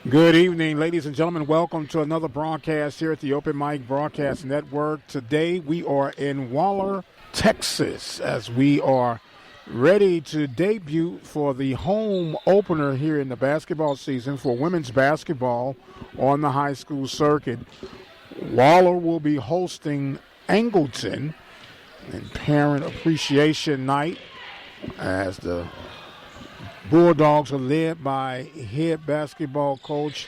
Good evening, ladies and gentlemen. Welcome to another broadcast here at the Open Mic Broadcast Network. Today we are in Waller, Texas, as we are ready to debut for the home opener here in the basketball season for women's basketball on the high school circuit. Waller will be hosting Angleton in Parent Appreciation Night as the Bulldogs are led by head basketball coach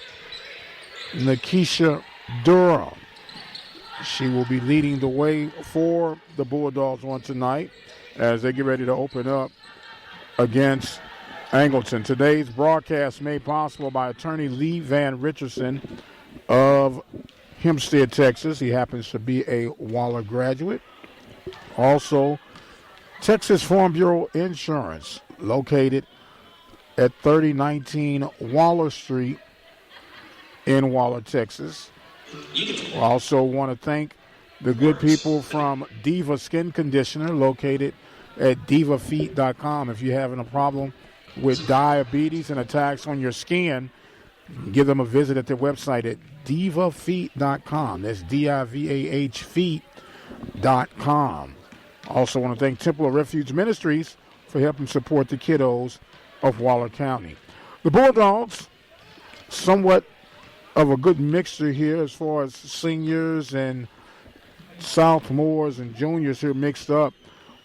Nakisha Durham. She will be leading the way for the Bulldogs on tonight as they get ready to open up against Angleton. Today's broadcast made possible by attorney Lee Van Richardson of Hempstead, Texas. He happens to be a Waller graduate. Also, Texas Farm Bureau Insurance, located at 3019 Waller Street in Waller, Texas. I also want to thank the good people from Diva Skin Conditioner, located at divafeet.com. If you're having a problem with diabetes and attacks on your skin, give them a visit at their website at divafeet.com. That's D-I-V-A-H feet.com. Also want to thank Temple of Refuge Ministries for helping support the kiddos of Waller County. The Bulldogs, somewhat of a good mixture here as far as seniors and sophomores and juniors here mixed up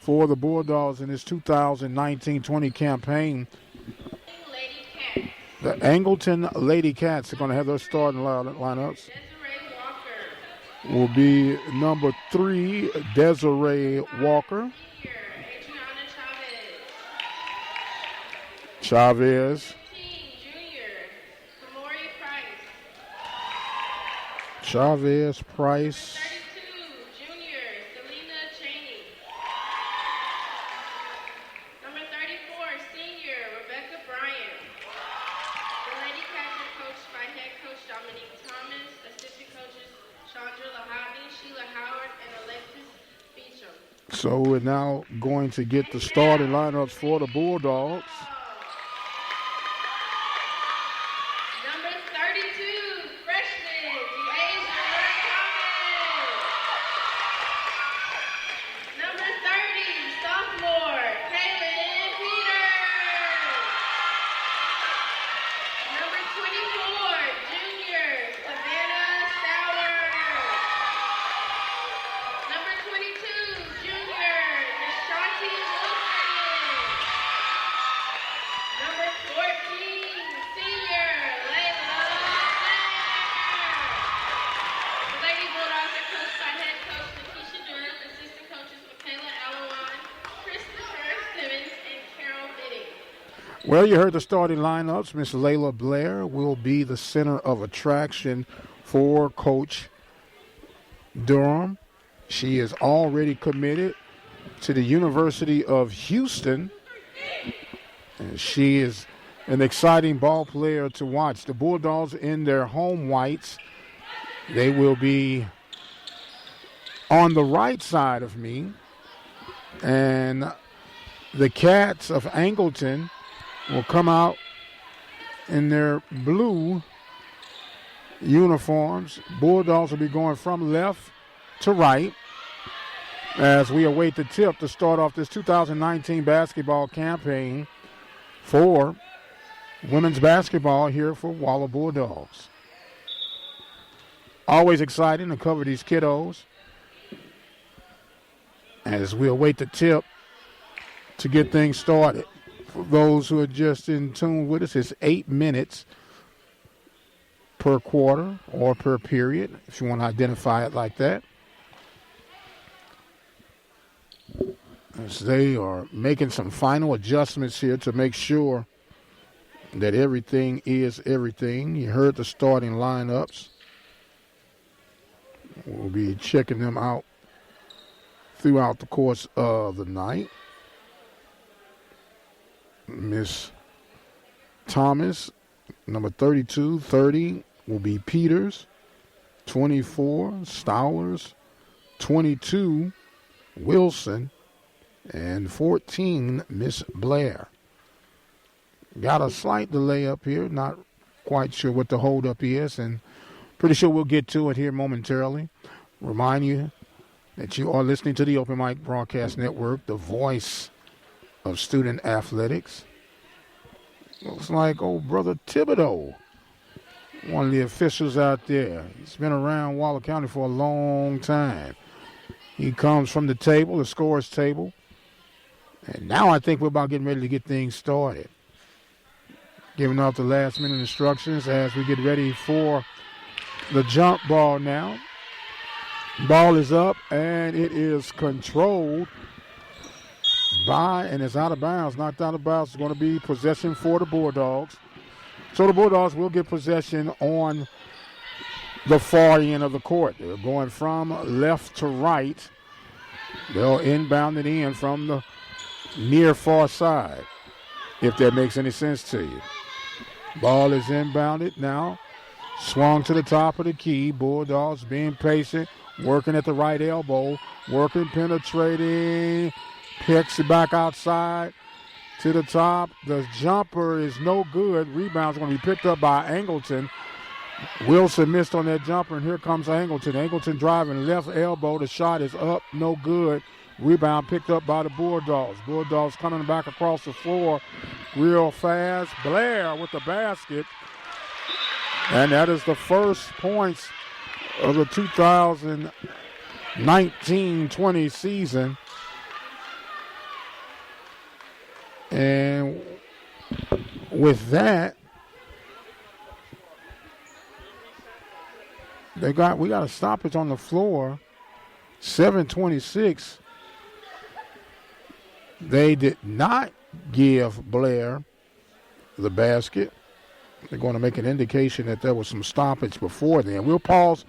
for the Bulldogs in this 2019-20 campaign. The Angleton Lady Cats are going to have their starting lineups. Will be number 3, Desiree Walker. Chavez. Chavez Price. Junior, Selena Cheney. Number 34, senior, Rebecca Bryan. The Lady Cats are coached by head coach Dominique Thomas, assistant coaches Chandra Lahavi, Sheila Howard, and Alexis Beecham. So we're now going to get the starting lineups for the Bulldogs. Well, you heard the starting lineups. Miss Layla Blair will be the center of attraction for Coach Durham. She is already committed to the University of Houston, and she is an exciting ball player to watch. The Bulldogs in their home whites, they will be on the right side of me, and the Cats of Angleton will come out in their blue uniforms. Bulldogs will be going from left to right as we await the tip to start off this 2019 basketball campaign for women's basketball here for Waller Bulldogs. Always exciting to cover these kiddos as we await the tip to get things started. For those who are just in tune with us, it's 8 minutes per quarter or per period, if you want to identify it like that. As they are making some final adjustments here to make sure that everything is everything. You heard the starting lineups. We'll be checking them out throughout the course of the night. Miss Thomas, number 32, 30 will be Peters, 24, Stowers, 22, Wilson, and 14, Miss Blair. Got a slight delay up here, not quite sure what the holdup is, and pretty sure we'll get to it here momentarily. Remind you that you are listening to the Open Mic Broadcast Network, the voice of student athletics. Looks like old brother Thibodeau, one of the officials out there. He's been around Waller County for a long time. He comes from the table, the scores table. And now I think we're about getting ready to get things started. Giving out the last minute instructions as we get ready for the jump ball now. Ball is up and it is controlled by, and it's out of bounds, knocked out of bounds. It's going to be possession for the Bulldogs. So the Bulldogs will get possession on the far end of the court. They're going from left to right. They'll inbound it in from the near far side, if that makes any sense to you. Ball is inbounded now. Swung to the top of the key. Bulldogs being patient, working at the right elbow, working, penetrating, picks it back outside to the top. The jumper is no good. Rebound's going to be picked up by Angleton. Wilson missed on that jumper, and here comes Angleton. Angleton driving left elbow. The shot is up, no good. Rebound picked up by the Bulldogs. Bulldogs coming back across the floor real fast. Blair with the basket. And that is the first points of the 2019-20 season. And with that, we got a stoppage on the floor. 7:26. They did not give Blair the basket. They're going to make an indication that there was some stoppage before then. We'll pause,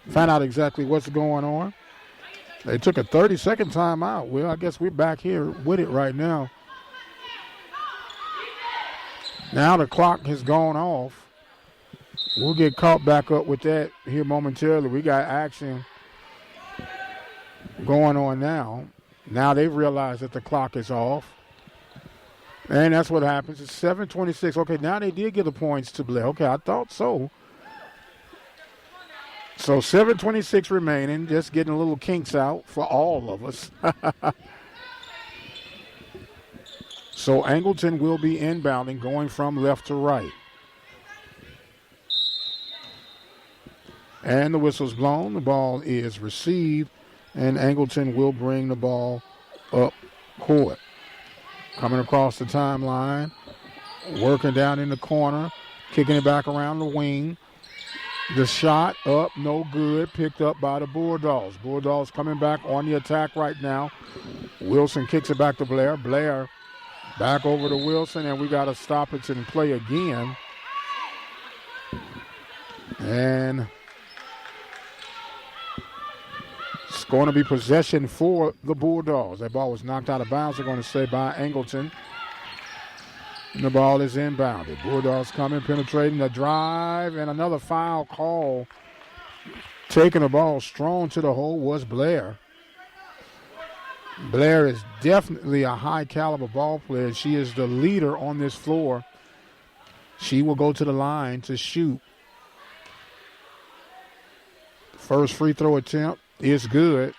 find out exactly what's going on. They took a 30-second timeout. Well, I guess we're back here with it right now. Now the clock has gone off. We'll get caught back up with that here momentarily. We got action going on now. Now they've realized that the clock is off. And that's what happens. It's 7:26. Okay, now they did give the points to Blair. Okay, I thought so. So 7:26 remaining. Just getting a little kinks out for all of us. So Angleton will be inbounding, going from left to right. And the whistle's blown. The ball is received. And Angleton will bring the ball up court. Coming across the timeline, working down in the corner, kicking it back around the wing. The shot up, no good, picked up by the Bulldogs. Bulldogs coming back on the attack right now. Wilson kicks it back to Blair. Blair back over to Wilson, and we got to stop it and play again. And it's going to be possession for the Bulldogs. That ball was knocked out of bounds, they're going to say, by Angleton. And the ball is inbounded. Bulldogs coming, penetrating the drive, and another foul call. Taking the ball strong to the hole was Blair. Blair is definitely a high-caliber ball player. She is the leader on this floor. She will go to the line to shoot. First free throw attempt is good,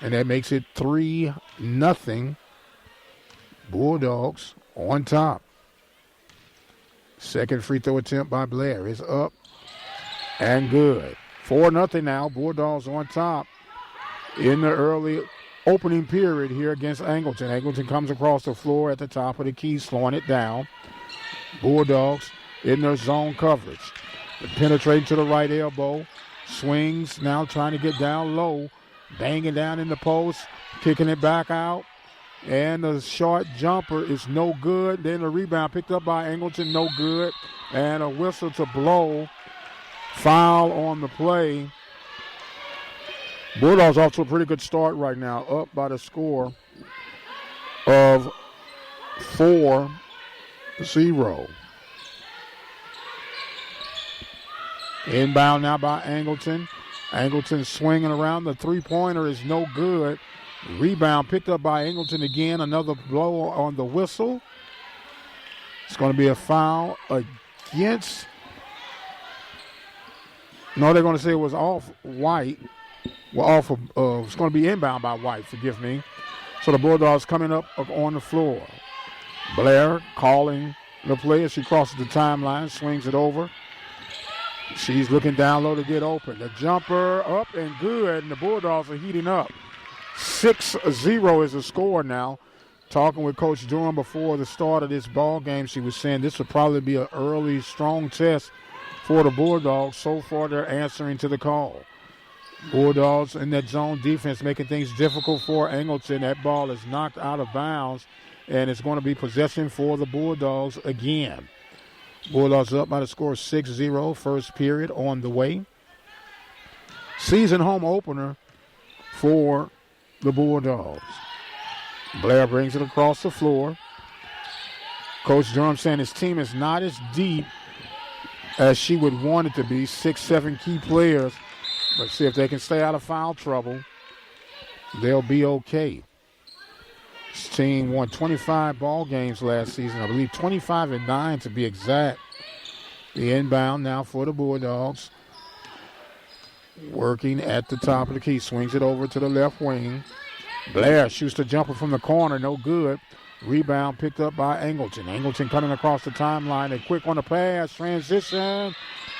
and that makes it 3-0. Bulldogs on top. Second free throw attempt by Blair is up and good. 4-0 now. Bulldogs on top in the early opening period here against Angleton. Angleton comes across the floor at the top of the key, slowing it down. Bulldogs in their zone coverage. Penetrating to the right elbow. Swings now, trying to get down low. Banging down in the post. Kicking it back out. And the short jumper is no good. Then the rebound picked up by Angleton, no good. And a whistle to blow. Foul on the play. Bulldogs off to a pretty good start right now. Up by the score of 4-0. Inbound now by Angleton. Angleton swinging around. The three-pointer is no good. Rebound picked up by Angleton again. Another blow on the whistle. It's going to be a foul against. No, they're going to say it was off White. Well, off of, it's going to be inbound by White, forgive me. So the Bulldogs coming up on the floor. Blair calling the play as she crosses the timeline, swings it over. She's looking down low to get open. The jumper up and good, and the Bulldogs are heating up. 6-0 is the score now. Talking with Coach Durham before the start of this ball game, she was saying this would probably be an early, strong test for the Bulldogs. So far, they're answering to the call. Bulldogs in that zone defense making things difficult for Angleton. That ball is knocked out of bounds, and it's going to be possession for the Bulldogs again. Bulldogs up by the score 6-0, first period on the way. Season home opener for the Bulldogs. Blair brings it across the floor. Coach Durham saying his team is not as deep as she would want it to be. 6-7 key players. Let's see if they can stay out of foul trouble. They'll be okay. This team won 25 ball games last season. I believe 25-9 to be exact. The inbound now for the Bulldogs. Working at the top of the key. Swings it over to the left wing. Blair shoots the jumper from the corner. No good. Rebound picked up by Angleton. Angleton coming across the timeline. And quick on the pass. Transition.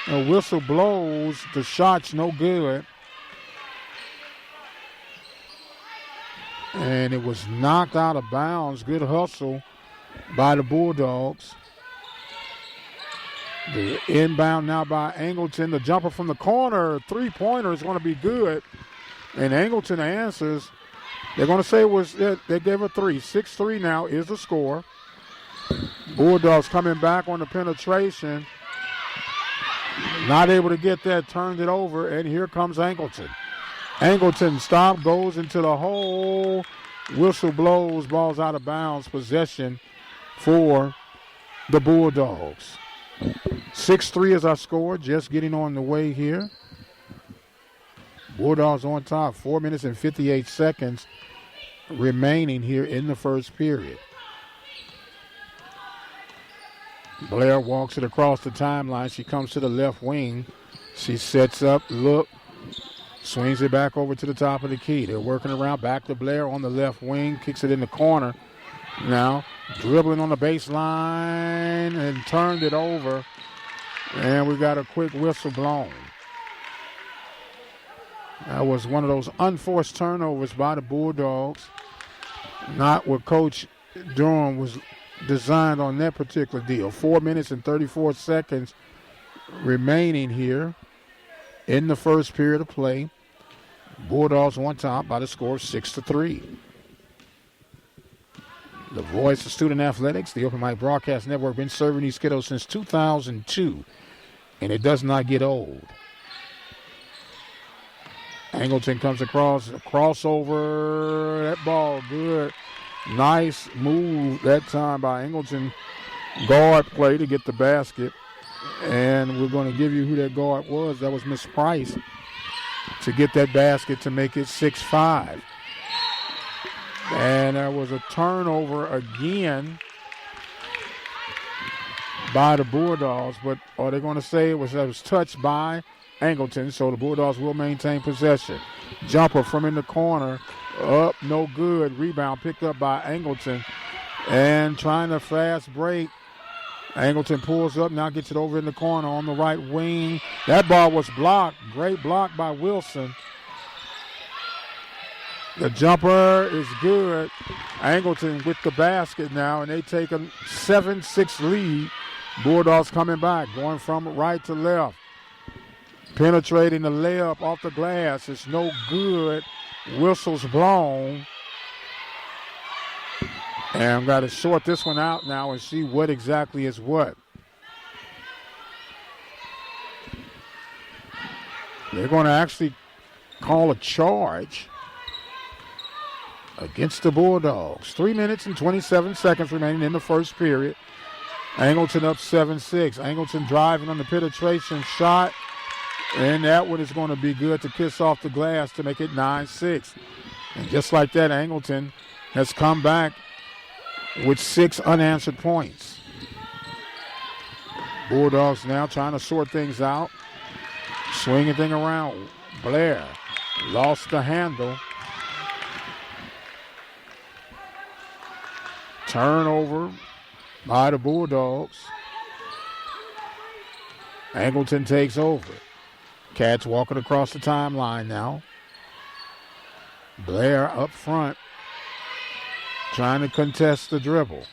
The whistle blows. The shot's no good. And it was knocked out of bounds. Good hustle by the Bulldogs. The inbound now by Angleton. The jumper from the corner. Three-pointer is going to be good. And Angleton answers. They're going to say they gave a three. 6-3 now is the score. Bulldogs coming back on the penetration. Not able to get that, turned it over, and here comes Angleton. Angleton stop, goes into the hole. Whistle blows, ball's out of bounds. Possession for the Bulldogs. 6-3 is our score, just getting on the way here. Bulldogs on top, 4 minutes and 58 seconds remaining here in the first period. Blair walks it across the timeline. She comes to the left wing. She sets up, swings it back over to the top of the key. They're working around, back to Blair on the left wing, kicks it in the corner. Now, dribbling on the baseline and turned it over. And we got a quick whistle blown. That was one of those unforced turnovers by the Bulldogs. Not what Coach Durham was designed on that particular deal. 4 minutes and 34 seconds remaining here in the first period of play. Bulldogs on top by the score of 6-3. The voice of student athletics, the Open Mic Broadcast Network, been serving these kiddos since 2002, and it does not get old. Angleton comes across, a crossover, that ball good. Nice move that time by Angleton. Guard play to get the basket. And we're going to give you who that guard was. That was Miss Price to get that basket to make it 6-5. And there was a turnover again by the Bulldogs. But are they going to say it was touched by Angleton? So the Bulldogs will maintain possession. Jumper from in the corner. Up, no good. Rebound picked up by Angleton. And trying to fast break. Angleton pulls up, now gets it over in the corner on the right wing. That ball was blocked. Great block by Wilson. The jumper is good. Angleton with the basket now, and they take a 7-6 lead. Bulldogs coming back, going from right to left. Penetrating the layup off the glass. It's no good. Whistle's blown. And I've got to sort this one out now and see what exactly is what. They're going to actually call a charge against the Bulldogs. 3 minutes and 27 seconds remaining in the first period. Angleton up 7-6. Angleton driving on the penetration shot. And that one is going to be good to kiss off the glass to make it 9-6. And just like that, Angleton has come back with 6 unanswered points. Bulldogs now trying to sort things out. Swinging thing around. Blair lost the handle. Turnover by the Bulldogs. Angleton takes over. Cats walking across the timeline now. Blair up front, trying to contest the dribble.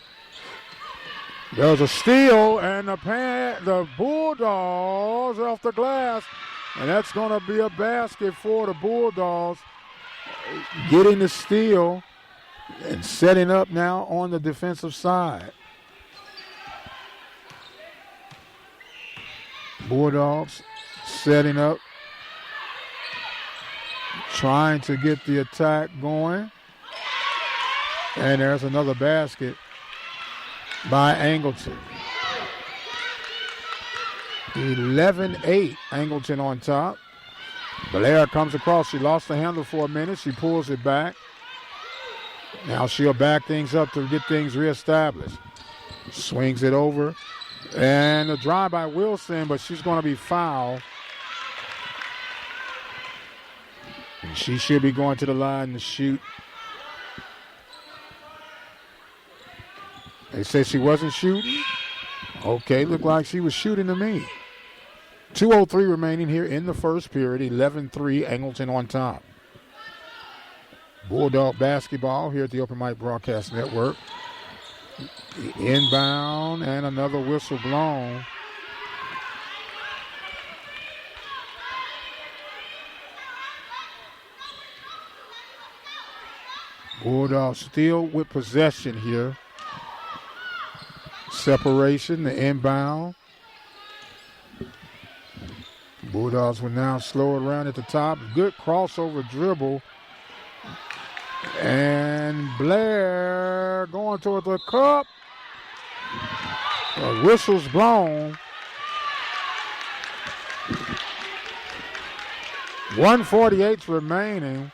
There's a steal, and the Bulldogs off the glass, and that's going to be a basket for the Bulldogs. Getting the steal and setting up now on the defensive side. Bulldogs setting up, trying to get the attack going. And there's another basket by Angleton. 11-8, Angleton on top. Blair comes across. She lost the handle for a minute. She pulls it back. Now she'll back things up to get things reestablished. Swings it over. And a drive by Wilson, but she's going to be fouled. And she should be going to the line to shoot. They say she wasn't shooting. Okay, looked like she was shooting to me. 2:03 remaining here in the first period. 11-3, Angleton on top. Bulldog basketball here at the Open Mic Broadcast Network. Inbound and another whistle blown. Bulldogs still with possession here. Separation, the inbound. Bulldogs will now slow it around at the top. Good crossover dribble. And Blair going toward the cup. The whistle's blown. 1:48 remaining.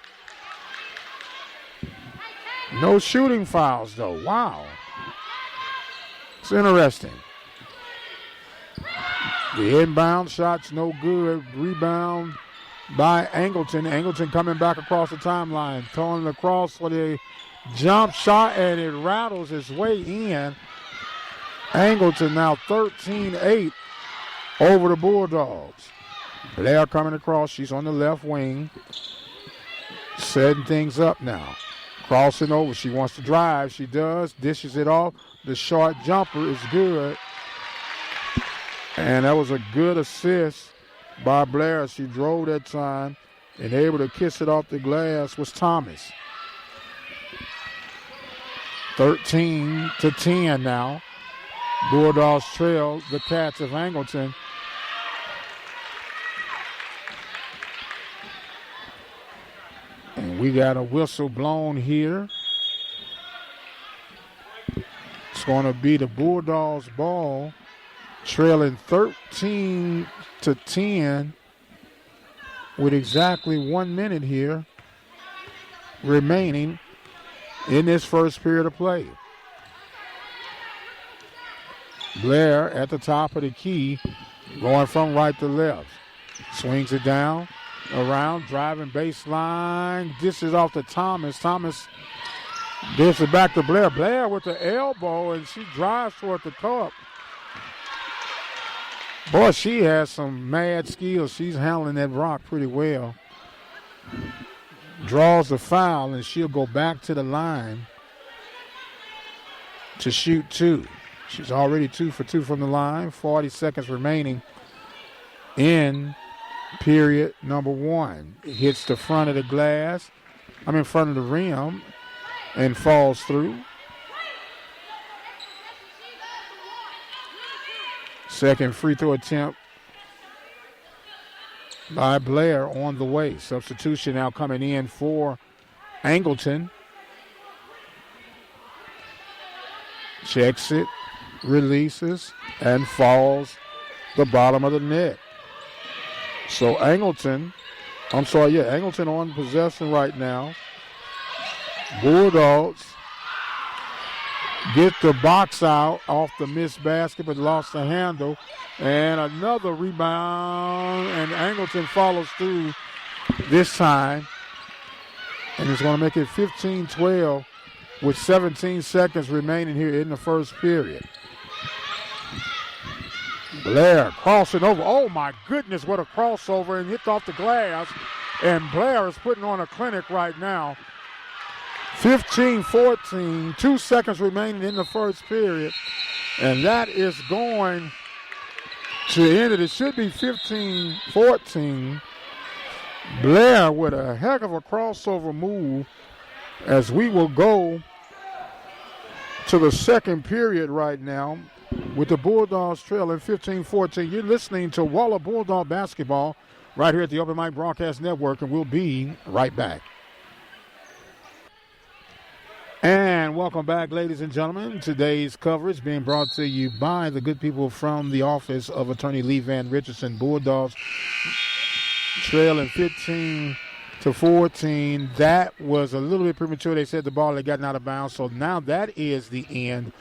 No shooting fouls, though. Wow. It's interesting. The inbound shot's no good. Rebound by Angleton. Angleton coming back across the timeline. Throwing it across for the jump shot, and it rattles its way in. Angleton now 13-8 over the Bulldogs. Blair coming across. She's on the left wing. Setting things up now. Crossing over. She wants to drive. She does. Dishes it off. The short jumper is good. And that was a good assist by Blair. She drove that time and able to kiss it off the glass was Thomas. 13-10 now. Bulldogs trail the Cats of Angleton. And we got a whistle blown here. It's going to be the Bulldogs ball, trailing 13-10 with exactly 1 minute here remaining in this first period of play. Blair at the top of the key, going from right to left. Swings it down, around, driving baseline. Dishes off to Thomas. Thomas dishes it back to Blair. Blair with the elbow, and she drives toward the cup. Boy, she has some mad skills. She's handling that rock pretty well. Draws the foul, and she'll go back to the line to shoot two. She's already 2 for 2 from the line. 40 seconds remaining in period number one. It hits the front of the glass. Front of the rim and falls through. Second free throw attempt by Blair on the way. Substitution now coming in for Angleton. Checks it, releases, and falls the bottom of the net. So Angleton on possession right now. Bulldogs get the box out off the missed basket, but lost the handle. And another rebound, and Angleton follows through this time. And it's going to make it 15-12 with 17 seconds remaining here in the first period. Blair crossing over. Oh, my goodness, what a crossover, and hit off the glass. And Blair is putting on a clinic right now. 15-14, 2 seconds remaining in the first period. And that is going to end it. It should be 15-14. Blair with a heck of a crossover move as we will go to the second period right now with the Bulldogs trailing 15-14. You're listening to Waller Bulldog Basketball right here at the Open Mic Broadcast Network, and we'll be right back. And welcome back, ladies and gentlemen. Today's coverage being brought to you by the good people from the office of Attorney Lee Van Richardson. Bulldogs trailing 15-14. That was a little bit premature. They said the ball had gotten out of bounds. So now that is the end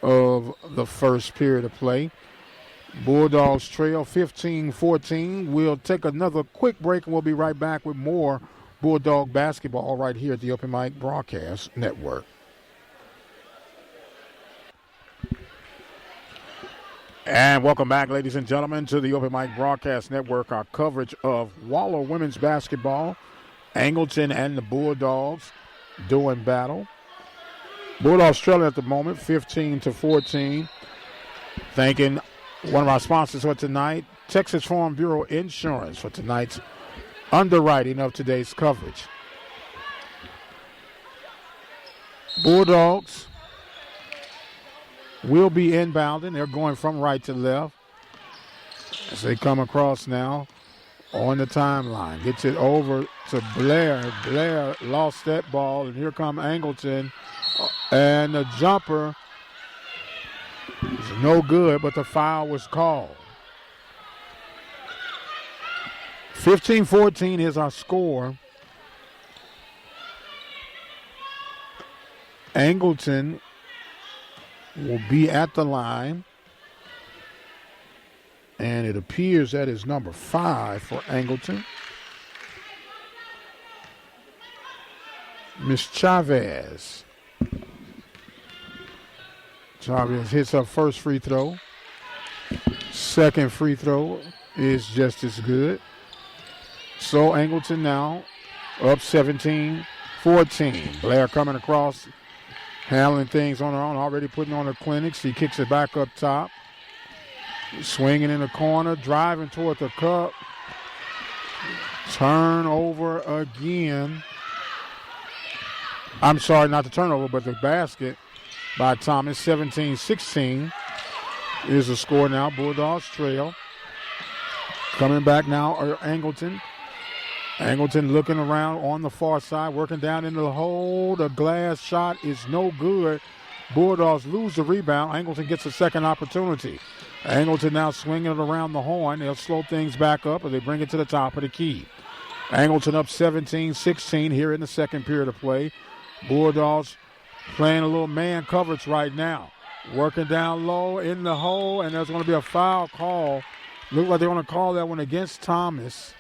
of the first period of play. Bulldogs trail 15-14. We'll take another quick break, and we'll be right back with more Bulldog basketball right here at the Open Mic Broadcast Network. And welcome back, ladies and gentlemen, to the Open Mic Broadcast Network. Our coverage of Waller women's basketball. Angleton and the Bulldogs doing battle. Bulldogs trailing at the moment, 15-14. Thanking one of our sponsors for tonight, Texas Farm Bureau Insurance, for tonight's underwriting of today's coverage. Bulldogs will be inbounding. They're going from right to left as they come across now on the timeline. Gets it over to Blair. Blair lost that ball, and here come Angleton. And the jumper is no good, but the foul was called. 15-14 is our score. Angleton will be at the line. And it appears that is number 5 for Angleton. Miss Chavez. Chavez hits her first free throw. Second free throw is just as good. So Angleton now up 17-14. Blair coming across, handling things on her own, already putting on her clinic. She kicks it back up top. Swinging in the corner, driving toward the cup. Turnover again. I'm sorry, not the turnover, but the basket by Thomas. 17-16 is the score now. Bulldogs trail. Coming back now are Angleton. Angleton looking around on the far side, working down into the hole. The glass shot is no good. Bulldogs lose the rebound. Angleton gets a second opportunity. Angleton now swinging it around the horn. They'll slow things back up, or they bring it to the top of the key. Angleton up 17-16 here in the second period of play. Bulldogs playing a little man coverage right now. Working down low in the hole, and there's going to be a foul call. Look like they're going to call that one against Thomas.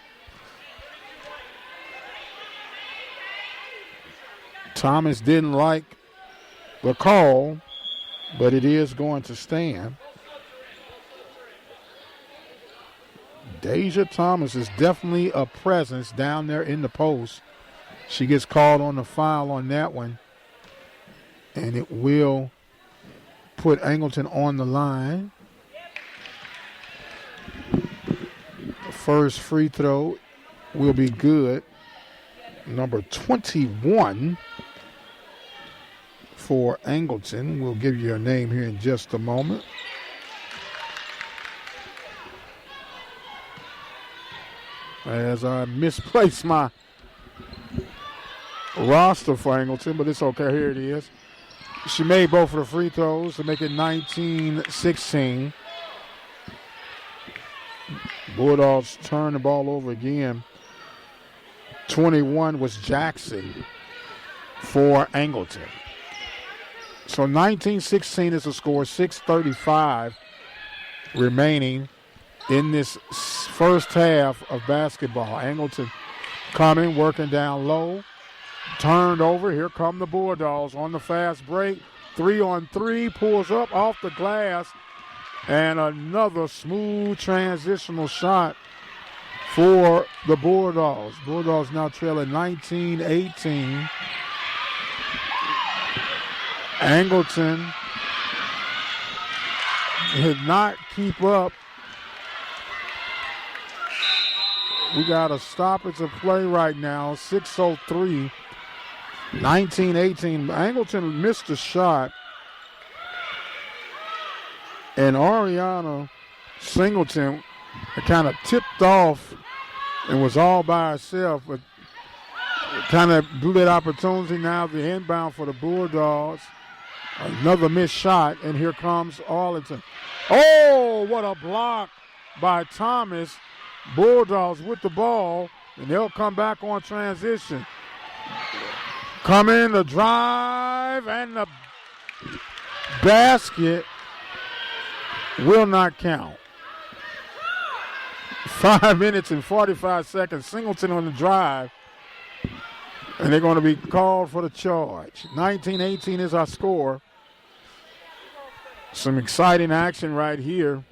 Thomas didn't like the call, but it is going to stand. Deja Thomas is definitely a presence down there in the post. She gets called on the foul on that one, and it will put Angleton on the line. The first free throw will be good. Number 21 for Angleton. We'll give you a name here in just a moment. As I misplaced my roster for Angleton, but it's okay. Here it is. She made both of the free throws to make it 19-16. Bulldogs turn the ball over again. 21 was Jackson for Angleton. So 19-16 is the score, 6:35 remaining in this first half of basketball. Angleton coming, working down low. Turned over. Here come the Bulldogs on the fast break. 3-on-3, pulls up off the glass. And another smooth transitional shot for the Bulldogs. Bulldogs now trailing 19-18. Angleton did not keep up. We got a stoppage of play right now, 6:03, 19-18. Angleton missed a shot. And Ariana Singleton kind of tipped off and was all by herself, but kind of blew that opportunity. Now the inbound for the Bulldogs. Another missed shot, and here comes Arlington. Oh, what a block by Thomas. Bulldogs with the ball, and they'll come back on transition. Come in, the drive, and the basket will not count. 5 minutes and 45 seconds. Singleton on the drive, and they're going to be called for the charge. 19-18 is our score. Some exciting action right here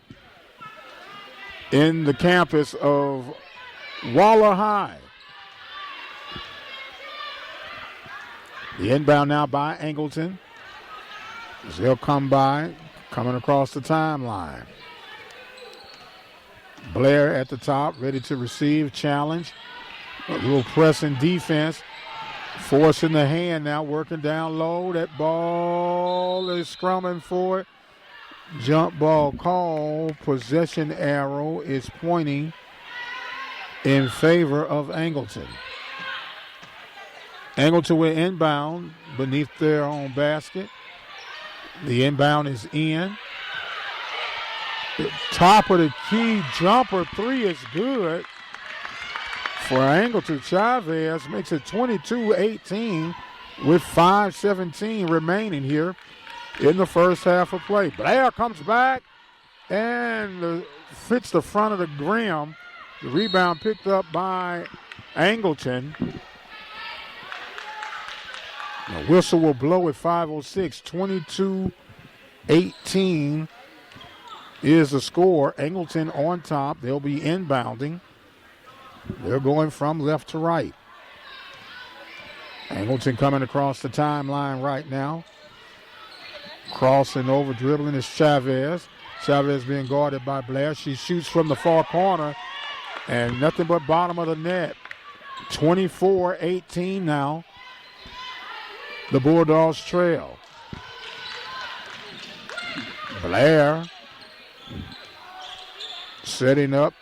in the campus of Waller High. The inbound now by Angleton. As they'll come by, coming across the timeline. Blair at the top, ready to receive, challenge. A little pressing defense. Forcing the hand now, working down low. That ball is scrumming for it. Jump ball call. Possession arrow is pointing in favor of Angleton. Angleton will inbound beneath their own basket. The inbound is in. The top of the key jumper three is good for Angleton. Chavez makes it 22-18 with 5:17 remaining here in the first half of play. Blair comes back and hits the front of the rim. The rebound picked up by Angleton. The whistle will blow at 5:06. 22-18 is the score. Angleton on top. They'll be inbounding. They're going from left to right. Angleton coming across the timeline right now. Crossing over, dribbling is Chavez. Chavez being guarded by Blair. She shoots from the far corner, and nothing but bottom of the net. 24-18 now. The Bulldogs trail. Blair setting up,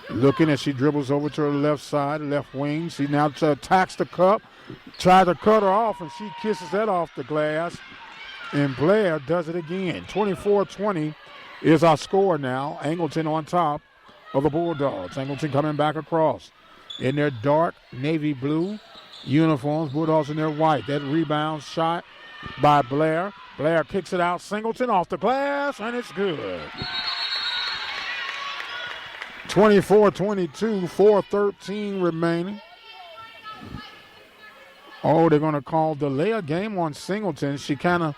looking as she dribbles over to her left side, left wing. She now attacks the cup, tries to cut her off, and she kisses that off the glass. And Blair does it again. 24-20 is our score now. Angleton on top of the Bulldogs. Angleton coming back across in their dark navy blue uniforms. Bulldogs in their white. That rebound shot by Blair. Blair kicks it out. Singleton off the glass, and it's good. 24-22, 4:13 remaining. Oh, they're going to call delay a game on Singleton. She kind of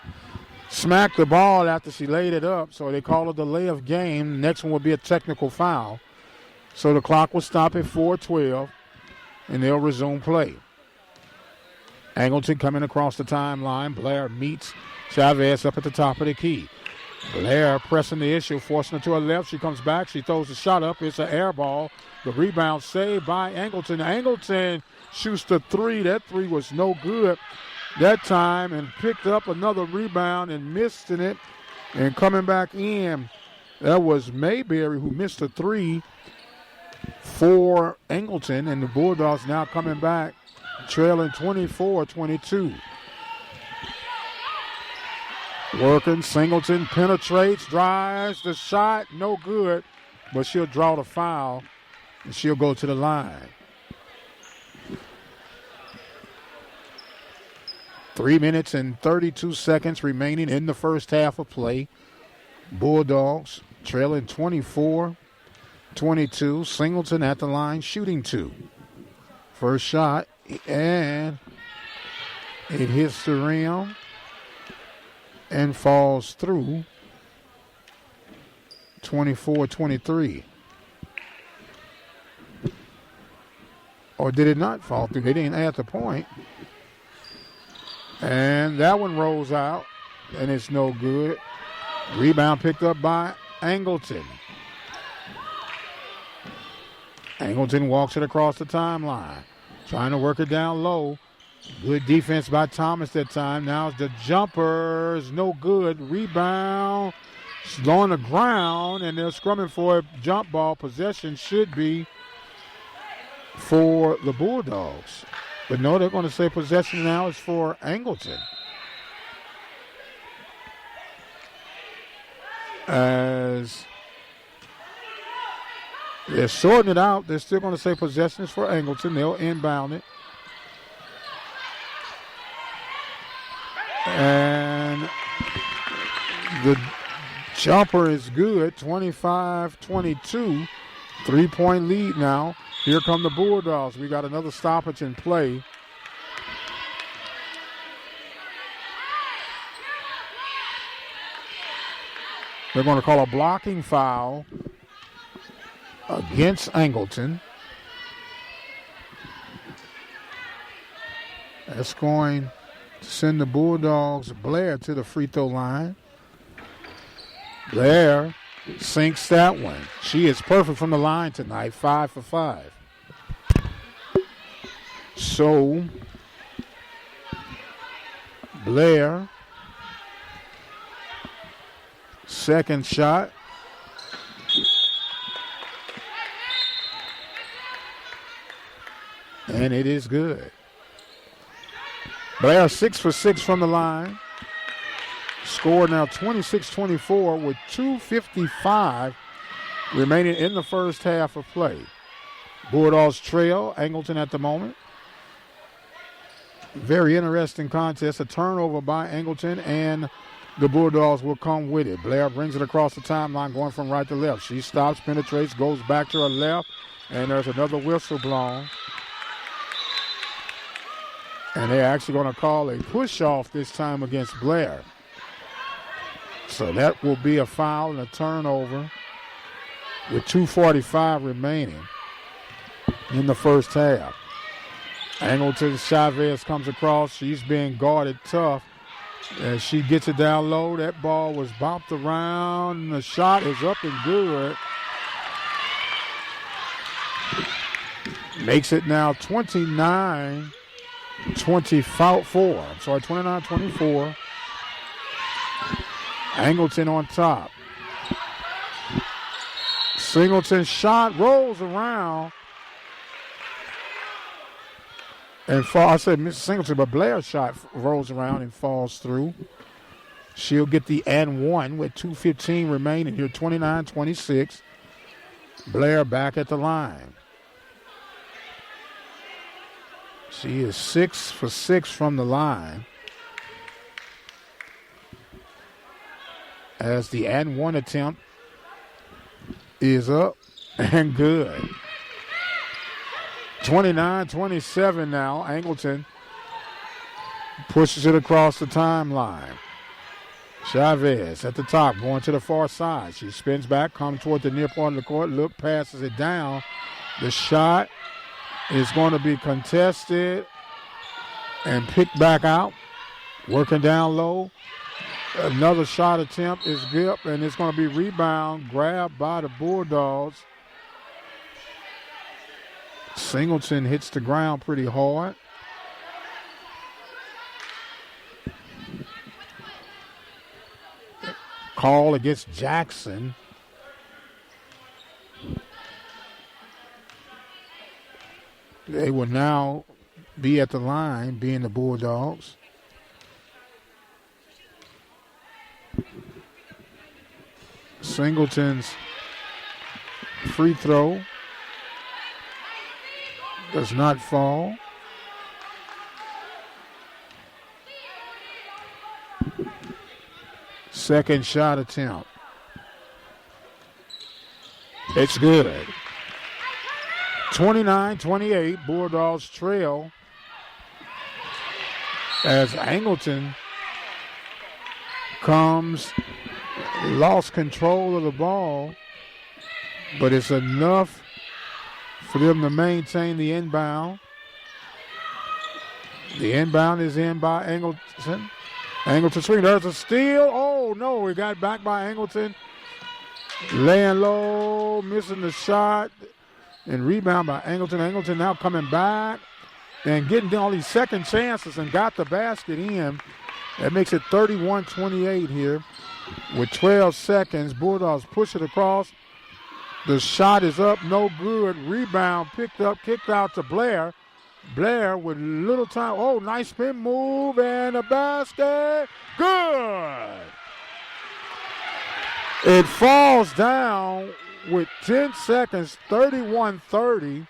smacked the ball after she laid it up, so they call a delay of game. Next one will be a technical foul. So the clock will stop at 4:12, and they'll resume play. Angleton coming across the timeline. Blair meets Chavez up at the top of the key. Blair pressing the issue, forcing it to her left. She comes back. She throws the shot up. It's an air ball. The rebound saved by Angleton. Angleton shoots the three. That three was no good that time, and picked up another rebound and missed in it. And coming back in, that was Mayberry who missed a three for Angleton. And the Bulldogs now coming back, trailing 24-22. Working, Singleton penetrates, drives, the shot, no good, but she'll draw the foul, and she'll go to the line. 3 minutes and 32 seconds remaining in the first half of play. Bulldogs trailing 24-22. Singleton at the line, shooting 2. First shot, and it hits the rim and falls through. 24-23. Or did it not fall through? They didn't add the point. And that one rolls out, and it's no good. Rebound picked up by Angleton. Angleton walks it across the timeline, trying to work it down low. Good defense by Thomas that time. Now the jumper is no good. Rebound. It's on the ground, and they're scrumming for a jump ball. Possession should be for the Bulldogs. But no, they're going to say possession now is for Angleton. As they're sorting it out, they're still going to say possession is for Angleton. They'll inbound it. And the jumper is good, 25-22. 3-point lead now. Here come the Bulldogs. We got another stoppage in play. They're going to call a blocking foul against Angleton. That's going to send the Bulldogs Blair to the free throw line. Blair sinks that one. She is perfect from the line tonight, 5 for 5. So, Blair, second shot. And it is good. Blair 6 for 6 from the line. Score now 26-24 with 2:55 remaining in the first half of play. Bulldogs trail Angleton at the moment. Very interesting contest. A turnover by Angleton, and the Bulldogs will come with it. Blair brings it across the timeline, going from right to left. She stops, penetrates, goes back to her left, and there's another whistle blown. And they're actually going to call a push-off this time against Blair. So that will be a foul and a turnover with 2:45 remaining in the first half. Angleton Chavez comes across. She's being guarded tough. As she gets it down low, that ball was bopped around. The shot is up and good. Makes it now 29-24. I'm sorry, 29-24. Angleton on top. Singleton shot rolls around and fall. I said Mr. Singleton, but Blair's shot rolls around and falls through. She'll get the and one with 2:15 remaining here, 29-26. Blair back at the line. She is 6 for 6 from the line. As the and one attempt is up and good. 29-27 now. Angleton pushes it across the timeline. Chavez at the top, going to the far side. She spins back, comes toward the near part of the court. Look, passes it down. The shot is going to be contested and picked back out. Working down low. Another shot attempt is good, and it's going to be rebound, grabbed by the Bulldogs. Singleton hits the ground pretty hard. Call against Jackson. They will now be at the line, being the Bulldogs. Singleton's free throw does not fall. Second shot attempt. It's good. 29-28, Bulldogs trail as Angleton lost control of the ball, but it's enough for them to maintain the inbound. The inbound is in by Angleton. Angleton swing. There's a steal. Oh, no. He got back by Angleton. Laying low, missing the shot. And rebound by Angleton. Angleton now coming back and getting all these second chances and got the basket in. That makes it 31-28 here with 12 seconds. Bulldogs push it across. The shot is up, no good. Rebound picked up, kicked out to Blair. Blair with little time. Oh, nice spin move and a basket. Good. It falls down with 10 seconds, 31-30.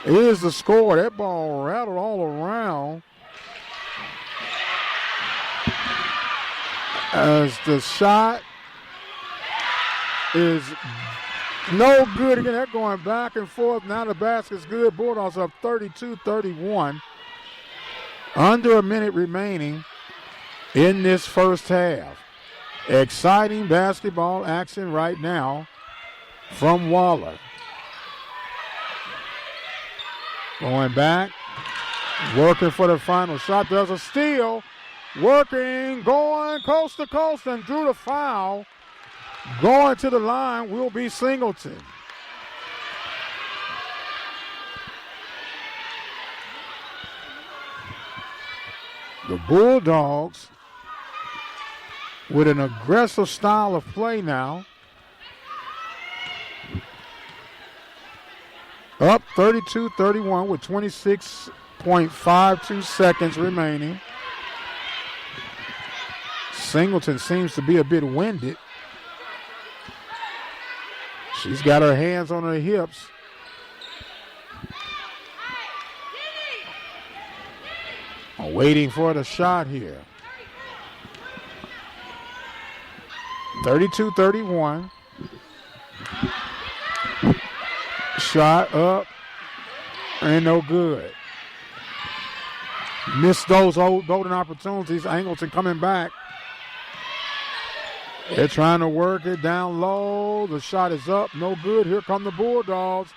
Here's the score. That ball rattled all around as the shot is no good. Again, they're going back and forth. Now the basket's good. Bulldogs up 32-31. Under a minute remaining in this first half. Exciting basketball action right now from Waller. Going back, working for the final shot. There's a steal. Working, going coast to coast and drew the foul. Going to the line will be Singleton. The Bulldogs with an aggressive style of play now. Up 32-31 with 26.52 seconds remaining. Singleton seems to be a bit winded. She's got her hands on her hips. Waiting for the shot here. 32-31. Shot up and no good. Missed those golden opportunities. Angleton coming back. They're trying to work it down low. The shot is up. No good. Here come the Bulldogs.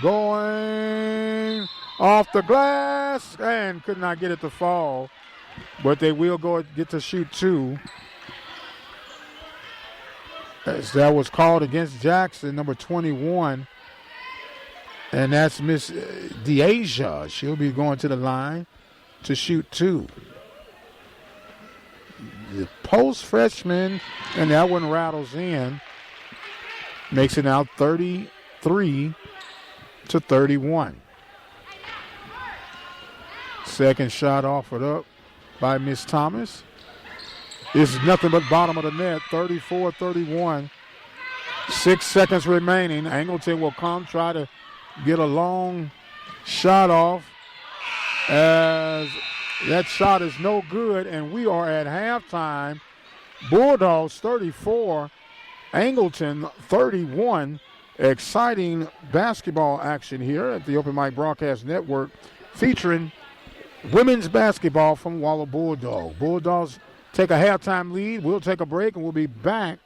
Going off the glass and could not get it to fall. But they will get to shoot two. As that was called against Jackson, number 21. And that's Miss DeAsia. She'll be going to the line to shoot two. The post freshman, and that one rattles in. Makes it now 33-31. Second shot offered up by Miss Thomas. This is nothing but bottom of the net, 34-31. 6 seconds remaining. Angleton will come, try to get a long shot off as that shot is no good, and we are at halftime. Bulldogs 34, Angleton 31. Exciting basketball action here at the Open Mic Broadcast Network featuring women's basketball from Waller Bulldog. Bulldogs take a halftime lead. We'll take a break, and we'll be back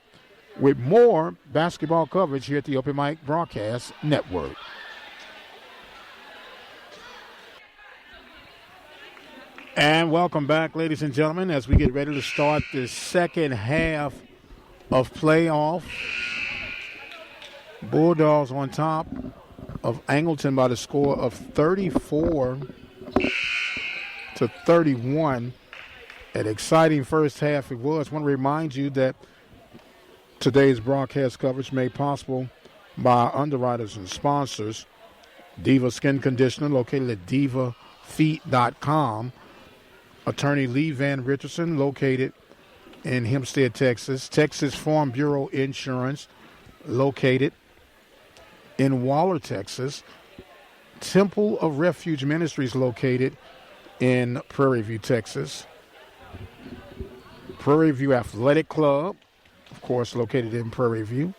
with more basketball coverage here at the Open Mic Broadcast Network. And welcome back, ladies and gentlemen, as we get ready to start the second half of playoff. Bulldogs on top of Angleton by the score of 34-31. An exciting first half it was. I want to remind you that today's broadcast coverage made possible by our underwriters and sponsors. Diva Skin Conditioner, located at divafeet.com. Attorney Lee Van Richardson, located in Hempstead, Texas. Texas Farm Bureau Insurance, located in Waller, Texas. Temple of Refuge Ministries, located in Prairie View, Texas. Prairie View Athletic Club, of course, located in Prairie View.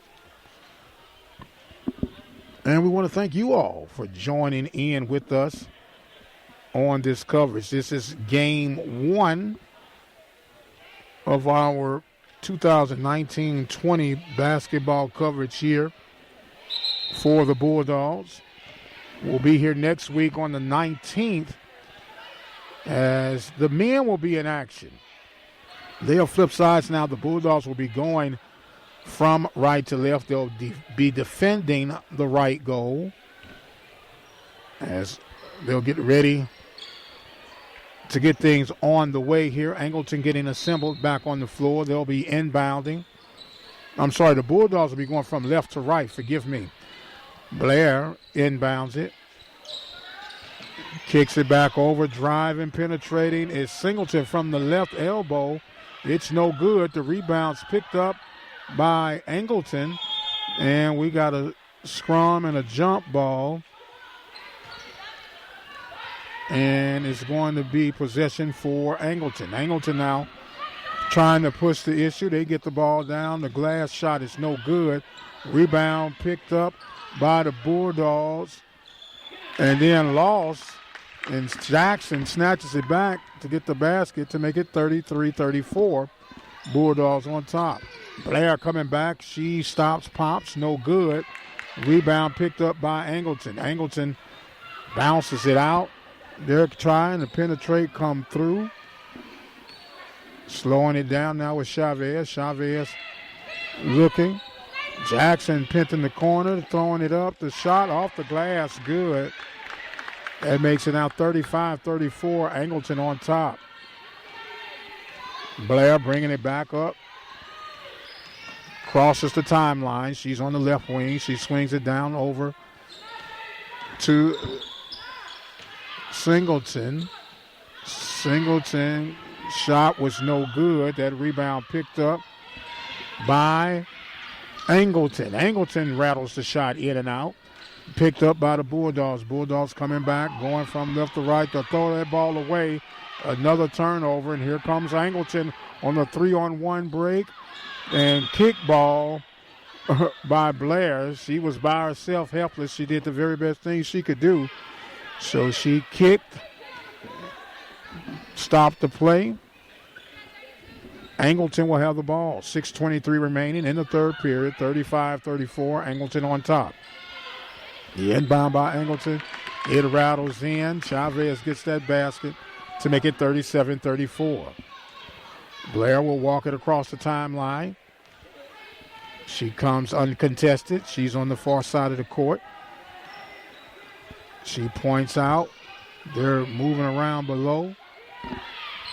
And we want to thank you all for joining in with us on this coverage. This is game 1 of our 2019-20 basketball coverage here for the Bulldogs. We'll be here next week on the 19th as the men will be in action. They'll flip sides now. The Bulldogs will be going from right to left. They'll be defending the right goal as they'll get ready to get things on the way here. Angleton getting assembled back on the floor. They'll be inbounding. I'm sorry, the Bulldogs will be going from left to right. Forgive me. Blair inbounds it. Kicks it back over. Driving, penetrating is Singleton from the left elbow. It's no good. The rebound's picked up by Angleton. And we got a scrum and a jump ball. And it's going to be possession for Angleton. Angleton now trying to push the issue. They get the ball down. The glass shot is no good. Rebound picked up by the Bulldogs and then lost. And Jackson snatches it back to get the basket to make it 33-34. Bulldogs on top. Blair coming back. She stops, pops, no good. Rebound picked up by Angleton. Angleton bounces it out. They're trying to penetrate, come through. Slowing it down now with Chavez. Chavez looking. Jackson pinned in the corner, throwing it up. The shot off the glass, good. That makes it now 35-34. Angleton on top. Blair bringing it back up. Crosses the timeline. She's on the left wing. She swings it down over to Singleton. Singleton shot was no good. That rebound picked up by Angleton. Angleton rattles the shot in and out. Picked up by the Bulldogs. Bulldogs coming back, going from left to right to throw that ball away. Another turnover, and here comes Angleton on the 3-on-1 break. And kick ball by Blair. She was by herself, helpless. She did the very best thing she could do. So she kicked, stopped the play. Angleton will have the ball. 6:23 remaining in the third period. 35-34. Angleton on top. The inbound by Angleton. It rattles in. Chavez gets that basket to make it 37-34. Blair will walk it across the timeline. She comes uncontested. She's on the far side of the court. She points out. They're moving around below.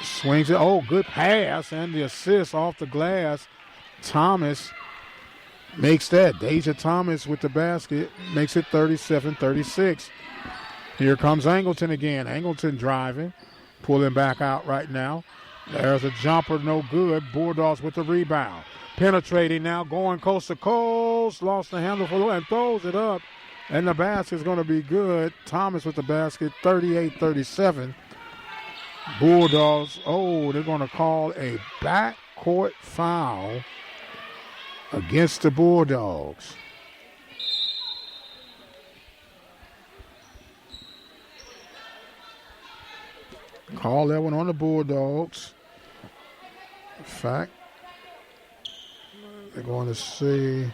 Swings it. Oh, good pass and the assist off the glass. Thomas makes that. Deja Thomas with the basket makes it 37-36. Here comes Angleton again. Angleton driving, pulling back out right now. There's a jumper, no good. Bulldogs with the rebound. Penetrating now, going coast to coast. Lost the handle for and throws it up. And the basket's going to be good. Thomas with the basket, 38-37. Bulldogs, they're going to call a backcourt foul against the Bulldogs. Call that one on the Bulldogs. In fact, they're going to see.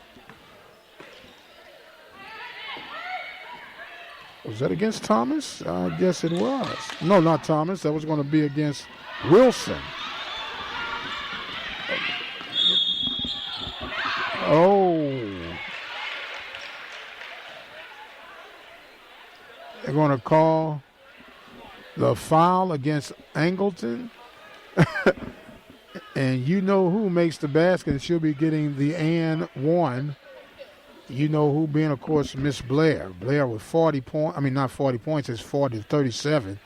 Was that against Thomas? I guess it was. No, not Thomas. That was going to be against Wilson. They're going to call the foul against Angleton. And you know who makes the basket. She'll be getting the and one. You know who being, of course, Miss Blair. Blair with 40 points. I mean, not 40 points. It's 40-37.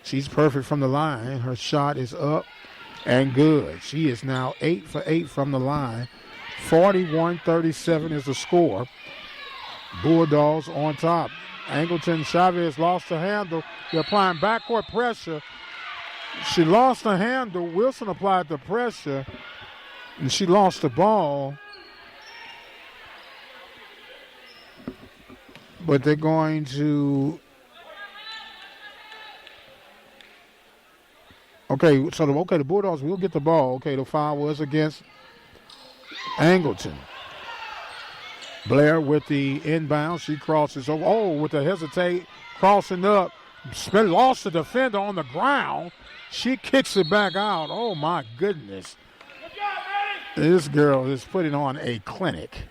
She's perfect from the line. Her shot is up and good. She is now 8 for 8 from the line. 41-37 is the score. Bulldogs on top. Angleton, Chavez lost the handle. They're applying backcourt pressure. She lost the handle. Wilson applied the pressure, and she lost the ball. But they're going to... Okay, the Bulldogs will get the ball. Okay, the foul was against Angleton. Blair with the inbound. She crosses over. Oh, with the hesitate, crossing up. Lost the defender on the ground. She kicks it back out. Oh, my goodness. This girl is putting on a clinic.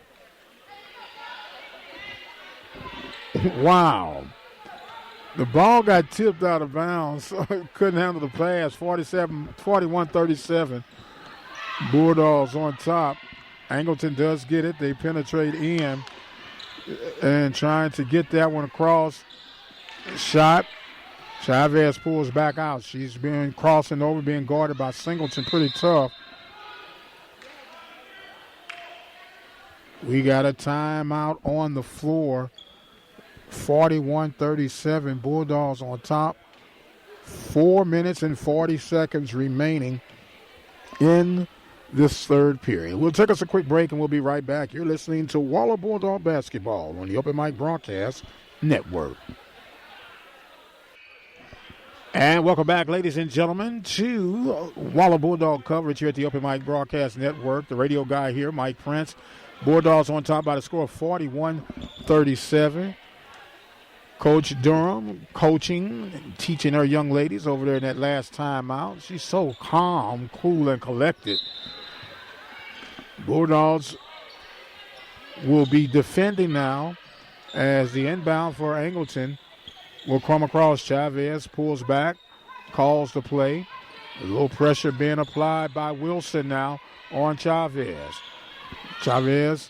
Wow. The ball got tipped out of bounds. Couldn't handle the pass. 41-37. Bulldogs on top. Angleton does get it. They penetrate in and trying to get that one across. Shot. Chavez pulls back out. She's been crossing over, being guarded by Singleton pretty tough. We got a timeout on the floor. 41-37. Bulldogs on top. 4 minutes and 40 seconds remaining in this third period. We'll take us a quick break and we'll be right back. You're listening to Waller Bulldog Basketball on the Open Mic Broadcast Network. And welcome back, ladies and gentlemen, to Waller Bulldog coverage here at the Open Mic Broadcast Network. The radio guy here, Mike Prince. Bulldogs on top by the score of 41-37. Coach Durham coaching and teaching her young ladies over there in that last timeout. She's so calm, cool, and collected. Bulldogs will be defending now as the inbound for Angleton will come across. Chavez pulls back, calls the play. A little pressure being applied by Wilson now on Chavez. Chavez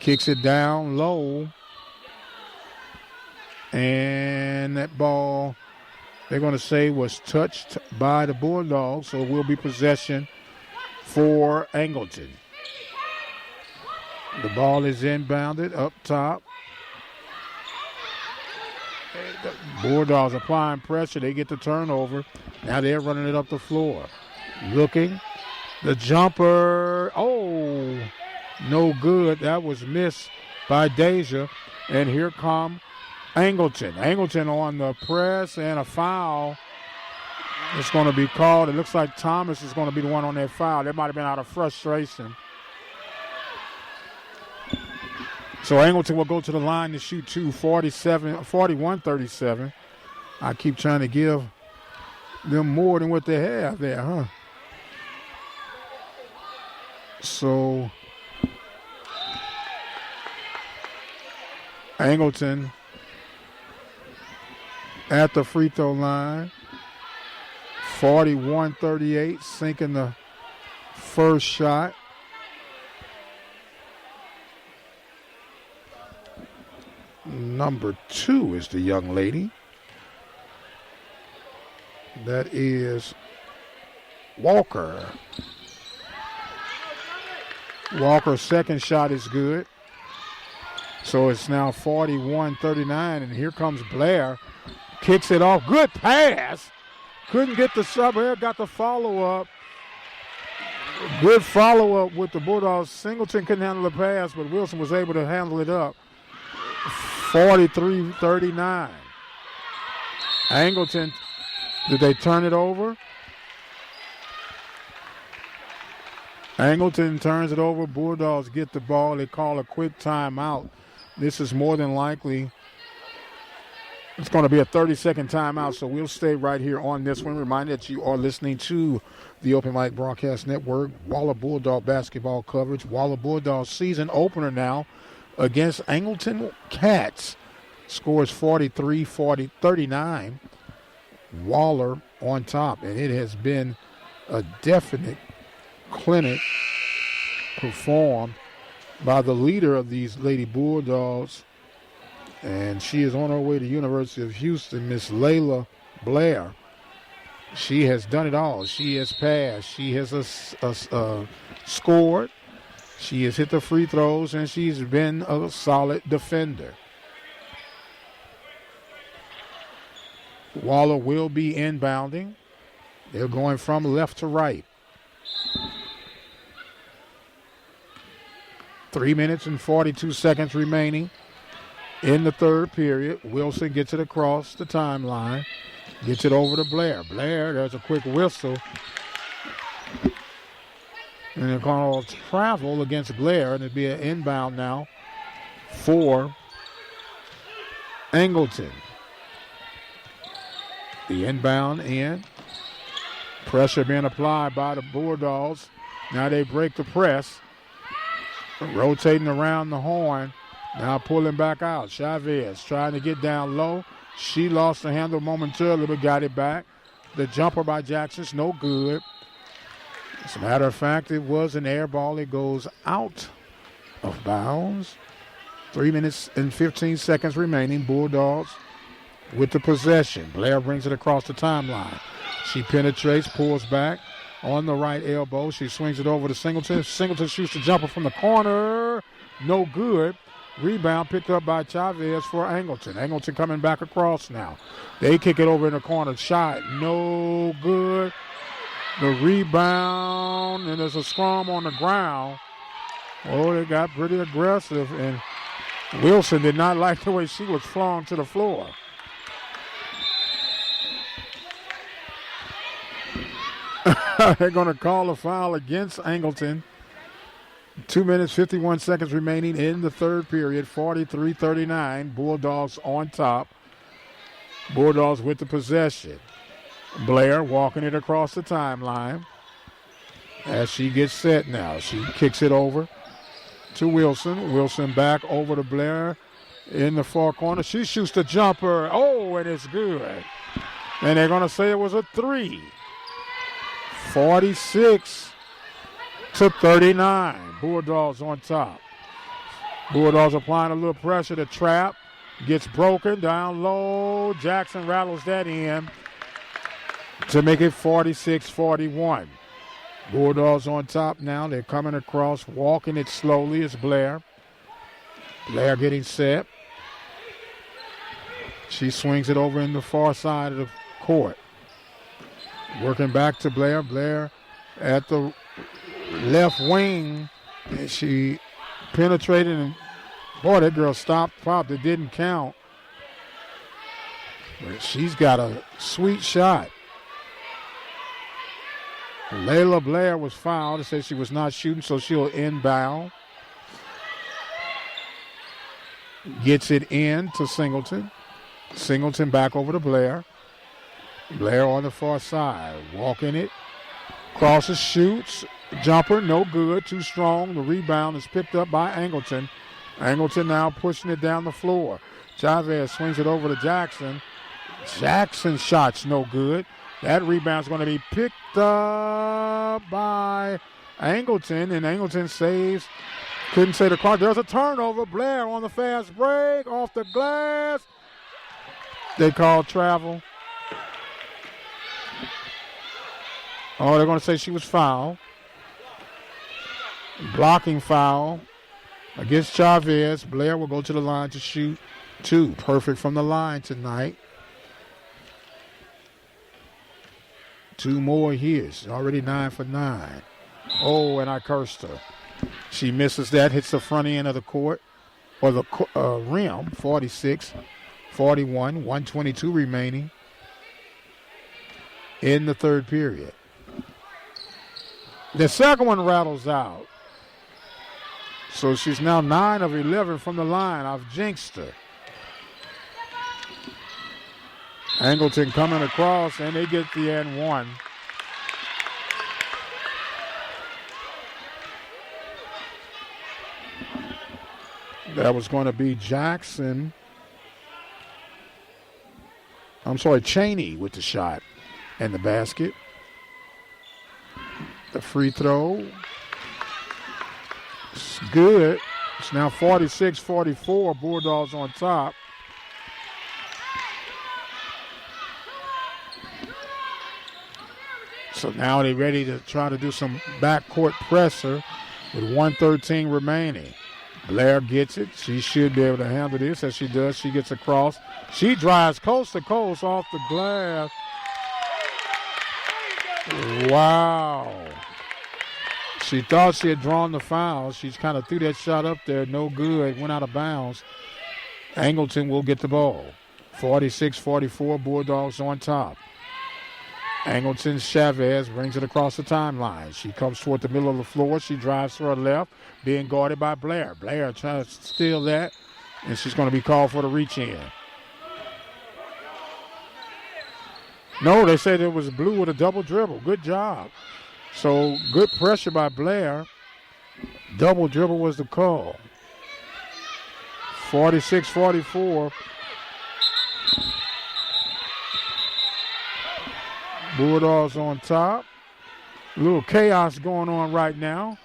kicks it down low. And that ball, they're going to say, was touched by the Bulldogs, so it will be possession for Angleton. The ball is inbounded up top. The Bulldogs applying pressure. They get the turnover. Now they're running it up the floor. Looking. The jumper. Oh, no good. That was missed by Deja. And here come Angleton. Angleton on the press and a foul. It's going to be called. It looks like Thomas is going to be the one on that foul. That might have been out of frustration. So Angleton will go to the line to shoot 41-37. I keep trying to give them more than what they have there, huh? So Angleton at the free throw line. 41-38, sinking the first shot. Number 2 is the young lady. That is Walker. Walker's second shot is good. So it's now 41-39, and here comes Blair. Kicks it off. Good pass. Couldn't get the sub here. Got the follow-up. Good follow-up with the Bulldogs. Singleton couldn't handle the pass, but Wilson was able to handle it up. 43-39. Angleton, did they turn it over? Angleton turns it over. Bulldogs get the ball. They call a quick timeout. This is more than likely. It's going to be a 30-second timeout, so we'll stay right here on this one. Remind that you are listening to the Open Mic Broadcast Network, Waller Bulldog basketball coverage. Waller Bulldogs season opener now against Angleton Cats. Scores 43-39. Waller on top, and it has been a definite clinic performed by the leader of these Lady Bulldogs, and she is on her way to University of Houston, Miss Layla Blair. She has done it all. She has passed. She has scored. She has hit the free throws, and she's been a solid defender. Waller will be inbounding. They're going from left to right. 3 minutes and 42 seconds remaining in the third period. Wilson gets it across the timeline. Gets it over to Blair. Blair, there's a quick whistle. And they're going to travel against Blair, and it'd be an inbound now for Angleton. The inbound in. Pressure being applied by the Bulldogs. Now they break the press. Rotating around the horn. Now pulling back out. Chavez trying to get down low. She lost the handle momentarily but got it back. The jumper by Jackson's no good. As a matter of fact, it was an air ball. It goes out of bounds. 3 minutes and 15 seconds remaining. Bulldogs with the possession. Blair brings it across the timeline. She penetrates, pulls back on the right elbow. She swings it over to Singleton. Singleton shoots the jumper from the corner. No good. Rebound picked up by Chavez for Angleton. Angleton coming back across now. They kick it over in the corner. Shot no good. The rebound, and there's a scrum on the ground. Oh, they got pretty aggressive, and Wilson did not like the way she was flung to the floor. They're going to call a foul against Angleton. 2 minutes, 51 seconds remaining in the third period. 43-39. Bulldogs on top. Bulldogs with the possession. Blair walking it across the timeline. As she gets set now. She kicks it over to Wilson. Wilson back over to Blair in the far corner. She shoots the jumper. Oh, and it's good. And they're going to say it was a three. 46-39. Bulldogs on top. Bulldogs applying a little pressure. The trap gets broken down low. Jackson rattles that in to make it 46-41. Bulldogs on top now. They're coming across, walking it slowly. It's Blair. Blair getting set. She swings it over in the far side of the court. Working back to Blair. Blair at the left wing. And she penetrated, and boy, that girl stopped, popped. It didn't count. But she's got a sweet shot. Layla Blair was fouled. It said she was not shooting, so she'll inbound. Gets it in to Singleton. Singleton back over to Blair. Blair on the far side, walking it. Crosses, shoots, jumper, no good, too strong. The rebound is picked up by Angleton. Angleton now pushing it down the floor. Chavez swings it over to Jackson. Jackson's shot's no good. That rebound's going to be picked up by Angleton, and Angleton saves. Couldn't say the call. There's a turnover. Blair on the fast break, off the glass. They call travel. Oh, they're going to say she was fouled. Blocking foul against Chavez. Blair will go to the line to shoot two. Perfect from the line tonight. Two more here. She's already 9 for 9. Oh, and I cursed her. She misses that, hits the front end of the court, or the rim. 46-41, 122 remaining in the third period. The second one rattles out. So she's now 9 of 11 from the line. I've jinxed her. Angleton coming across, and they get the and one. That was going to be Jackson. Cheney with the shot and the basket. The free throw. It's good. It's now 46-44. Bulldogs on top. So now they're ready to try to do some backcourt pressure with 1:13 remaining. Blair gets it. She should be able to handle this. As she does, she gets across. She drives coast to coast off the glass. Wow. She thought she had drawn the foul. She kind of threw that shot up there. No good. Went out of bounds. Angleton will get the ball. 46-44, Bulldogs on top. Angleton Chavez brings it across the timeline. She comes toward the middle of the floor. She drives to her left, being guarded by Blair. Blair trying to steal that, and she's going to be called for the reach-in. No, they said it was Blue with a double dribble. Good job. So good pressure by Blair. Double dribble was the call. 46-44. Bulldogs on top. A little chaos going on right now.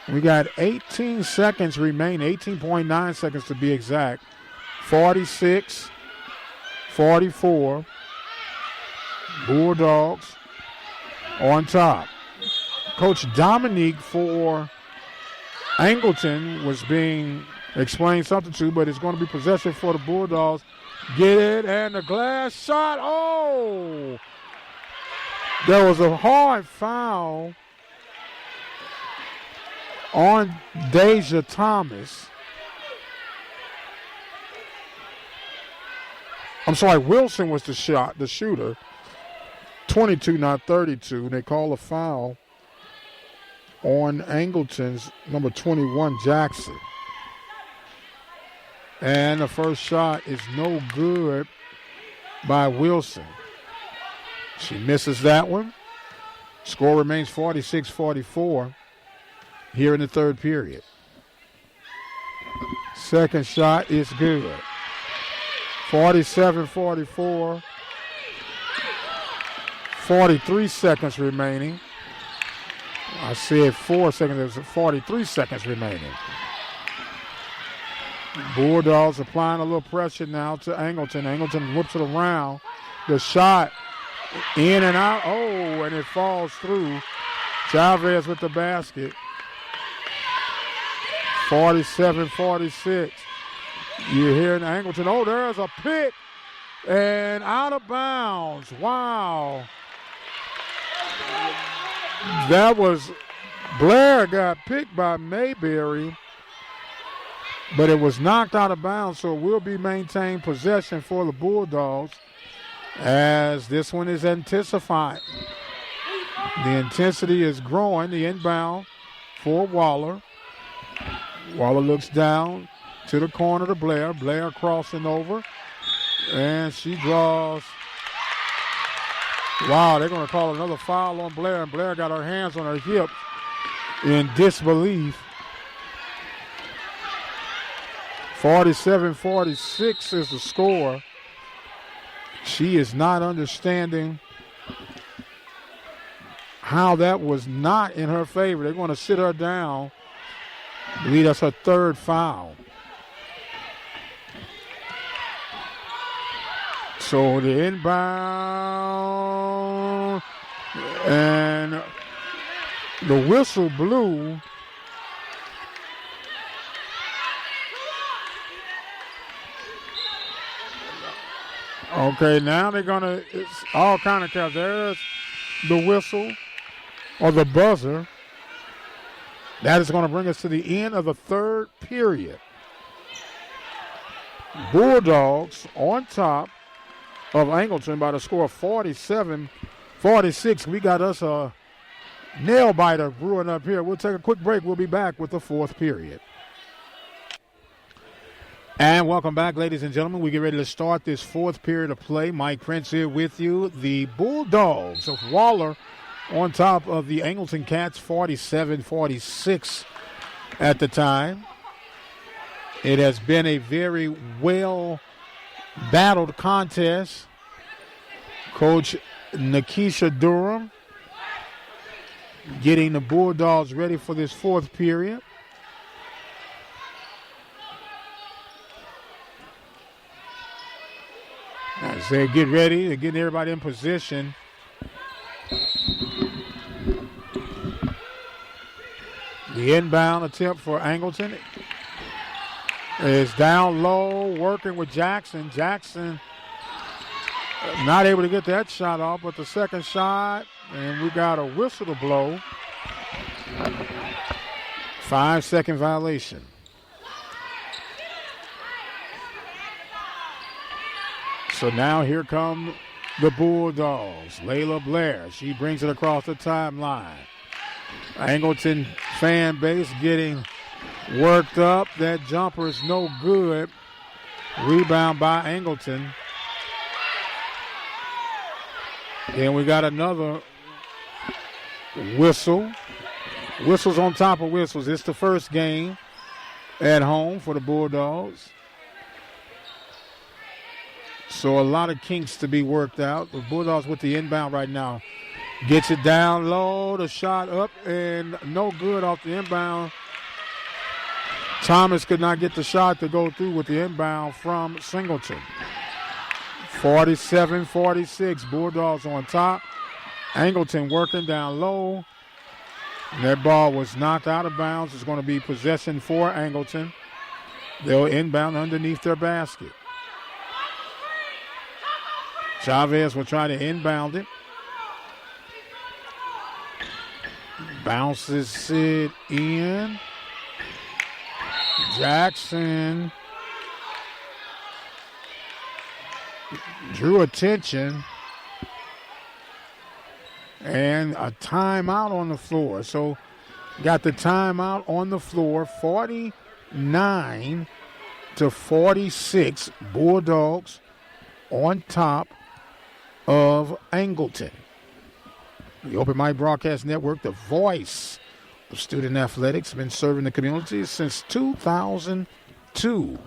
We got 18 seconds remaining, 18.9 seconds to be exact. 46-44. Bulldogs on top. Coach Dominique for Angleton was being explained something to, but it's going to be possession for the Bulldogs. Get it, and the glass shot. Oh! There was a hard foul on Deja Thomas. I'm sorry, Wilson was the shooter. 22, not 32. They call a foul on Angleton's number 21, Jackson. And the first shot is no good by Wilson. She misses that one. Score remains 46-44 here in the third period. Second shot is good. 47-44. 43 seconds remaining. I said 4 seconds. There's 43 seconds remaining. Bulldogs applying a little pressure now to Angleton. Angleton whips it around. The shot in and out. Oh, and it falls through. Chavez with the basket. 47-46. You're hearing Angleton. Oh, there's a pick. And out of bounds. Wow. That was Blair got picked by Mayberry, but it was knocked out of bounds, so it will be maintained possession for the Bulldogs as this one is intensified. The intensity is growing. The inbound for Waller. Waller looks down to the corner to Blair. Blair crossing over, and she draws. Wow, they're going to call another foul on Blair, and Blair got her hands on her hip in disbelief. 47-46 is the score. She is not understanding how that was not in her favor. They're going to sit her down. I believe that's her third foul. So the inbound and the whistle blew. Okay, now they're going to, it's all kind of counts. There's the whistle or the buzzer. That is going to bring us to the end of the third period. Bulldogs on top of Angleton by the score of 47-46. We got us a nail biter brewing up here. We'll take a quick break. We'll be back with the fourth period. And welcome back, ladies and gentlemen. We get ready to start this fourth period of play. Mike Prince here with you. The Bulldogs of Waller on top of the Angleton Cats, 47-46 at the time. It has been a very well-battled contest. Coach Nikisha Durham getting the Bulldogs ready for this fourth period. As they get ready, they're getting everybody in position. The inbound attempt for Angleton is down low, working with Jackson. Jackson Not able to get that shot off, but the second shot, and we got a whistle to blow. 5-second violation. So now here come the Bulldogs. Layla Blair, she brings it across the timeline. Angleton fan base getting worked up. That jumper is no good. Rebound by Angleton. Then we got another whistle. Whistles on top of whistles. It's the first game at home for the Bulldogs. So a lot of kinks to be worked out. The Bulldogs with the inbound right now. Gets it down low, the shot up, and no good off the inbound. Thomas could not get the shot to go through with the inbound from Singleton. 47-46, Bulldogs on top. Angleton working down low. That ball was knocked out of bounds. It's going to be possession for Angleton. They'll inbound underneath their basket. Chavez will try to inbound it. Bounces it in. Jackson drew attention. And a timeout on the floor. So got the timeout on the floor. 49-46. Bulldogs on top of Angleton. The Open Mic Broadcast Network, the voice of student athletics, been serving the community since 2002.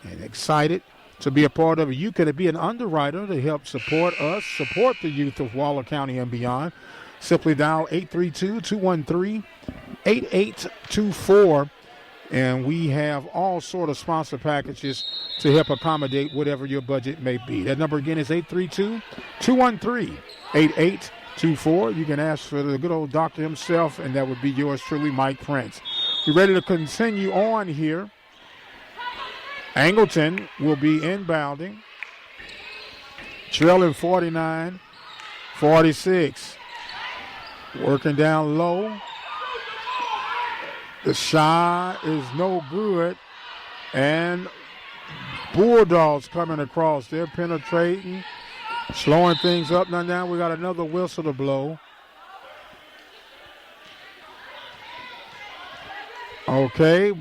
And excited to be a part of it. You could be an underwriter to help support us, support the youth of Waller County and beyond. Simply dial 832-213-8824. And we have all sort of sponsor packages to help accommodate whatever your budget may be. That number again is 832-213-8824. You can ask for the good old doctor himself, and that would be yours truly, Mike Prince. We're ready to continue on here. Angleton will be inbounding, trailing 49-46. Working down low. The shot is no good. And Bulldogs coming across. They're penetrating, slowing things up. Now we got another whistle to blow. Okay.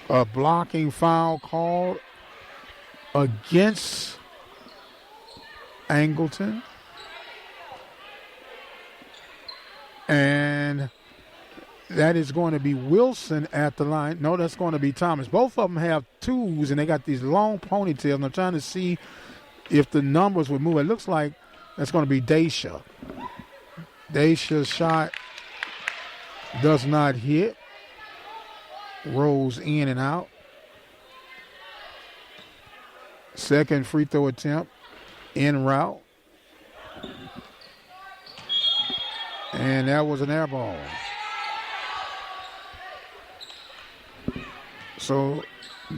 A blocking foul called against Angleton. And that is going to be Wilson at the line. No, that's going to be Thomas. Both of them have twos, and they got these long ponytails. And I'm trying to see if the numbers would move. It looks like that's going to be Daisha. Daisha's shot does not hit. Rolls in and out. Second free throw attempt en route. And that was an air ball. So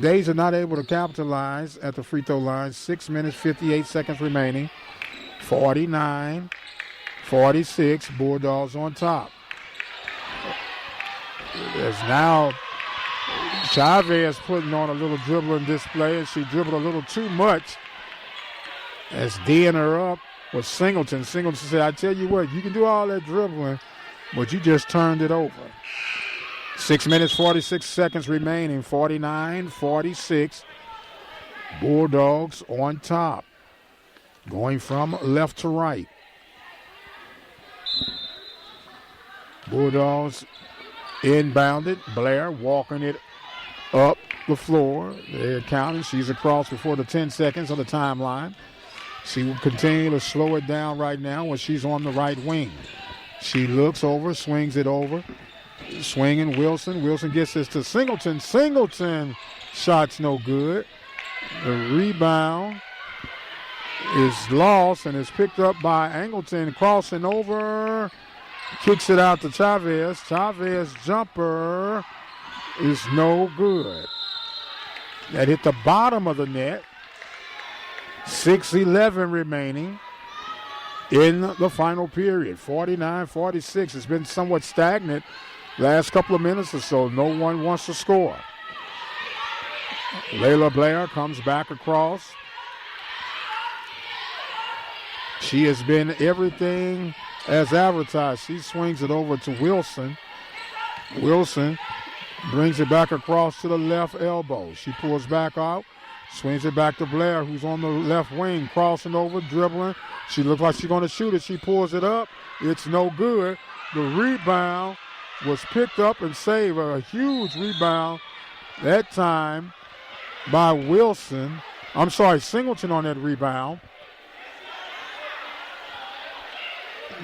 Days are not able to capitalize at the free throw line. 6 minutes, 58 seconds remaining. 49-46, Bulldogs on top. There's now Chavez putting on a little dribbling display, and she dribbled a little too much as D'ing her up with Singleton. Singleton said, I tell you what, you can do all that dribbling, but you just turned it over. 6 minutes, 46 seconds remaining, 49-46. Bulldogs on top, going from left to right. Bulldogs inbounded. Blair walking it up the floor. They're counting. She's across before the 10 seconds on the timeline. She will continue to slow it down right now when she's on the right wing. She looks over, swings it over. Swinging Wilson. Wilson gets this to Singleton. Singleton shot's no good. The rebound is lost and is picked up by Angleton. Crossing over. Kicks it out to Chavez. Chavez jumper is no good. That hit the bottom of the net. 6:11 remaining in the final period. 49-46. It's been somewhat stagnant last couple of minutes or so. No one wants to score. Layla Blair comes back across. She has been everything as advertised. She swings it over to Wilson. Wilson brings it back across to the left elbow. She pulls back out, swings it back to Blair, who's on the left wing, crossing over, dribbling. She looks like she's going to shoot it. She pulls it up. It's no good. The rebound was picked up and saved. A huge rebound that time by Wilson. I'm sorry, Singleton on that rebound.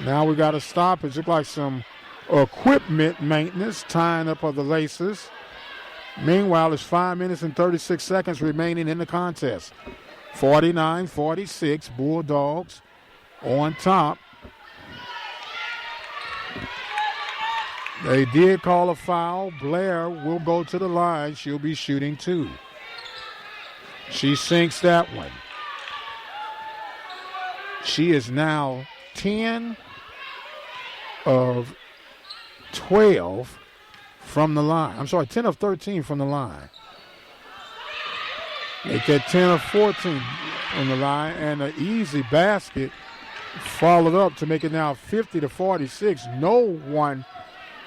Now we got a stoppage. Look like some equipment maintenance, tying up of the laces. Meanwhile, it's 5 minutes and 36 seconds remaining in the contest. 49-46, Bulldogs on top. They did call a foul. Blair will go to the line. She'll be shooting 2. She sinks that one. She is now 10 of 12 from the line. I'm sorry, 10 of 13 from the line. Make that 10 of 14 on the line, and an easy basket followed up to make it now 50-46. No one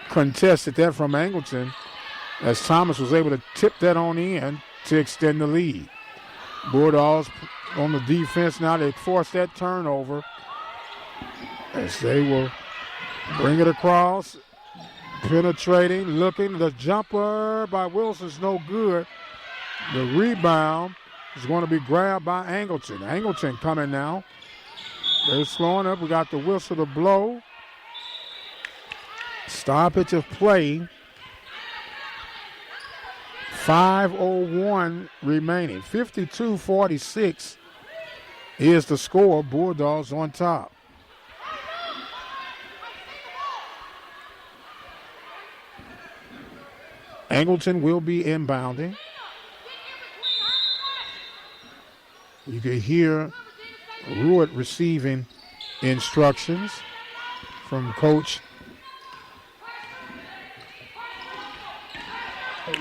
contested that from Angleton, as Thomas was able to tip that on in to extend the lead. Bulldogs on the defense now. They force that turnover as they will bring it across. Penetrating, looking. The jumper by Wilson's no good. The rebound is going to be grabbed by Angleton. Angleton coming now. They're slowing up. We got the whistle to blow. Stoppage of play. 5:01 remaining. 52-46 is the score. Bulldogs on top. Angleton will be inbounding. You can hear Ruitt receiving instructions from Coach.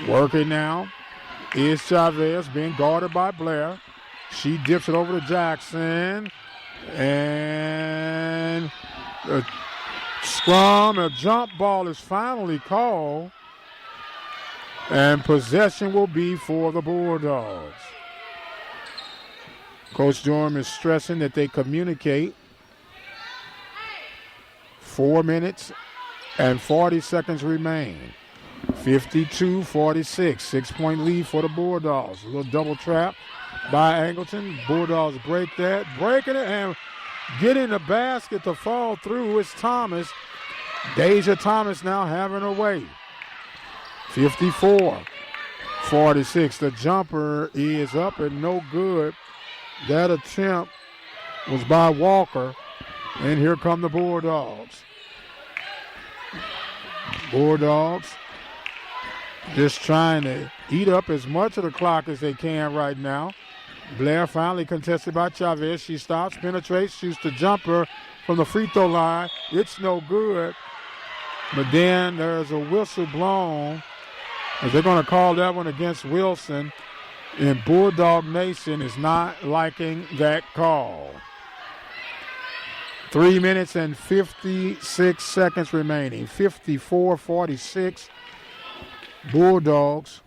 Working now is Chavez, being guarded by Blair. She dips it over to Jackson. And a scrum, a jump ball is finally called. And possession will be for the Bulldogs. Coach Durham is stressing that they communicate. 4 minutes and 40 seconds remain. 52-46, 6-point lead for the Bulldogs. A little double trap by Angleton. Bulldogs break that, breaking it and getting the basket to fall through. It's Thomas. Deja Thomas now having her way. 54-46. The jumper is up and no good. That attempt was by Walker. And here come the Bulldogs. Bulldogs just trying to eat up as much of the clock as they can right now. Blair finally contested by Chavez. She stops, penetrates, shoots the jumper from the free throw line. It's no good. But then there's a whistle blown, as they're going to call that one against Wilson. And Bulldog Nation is not liking that call. 3 minutes and 56 seconds remaining. 54-46. Bulldogs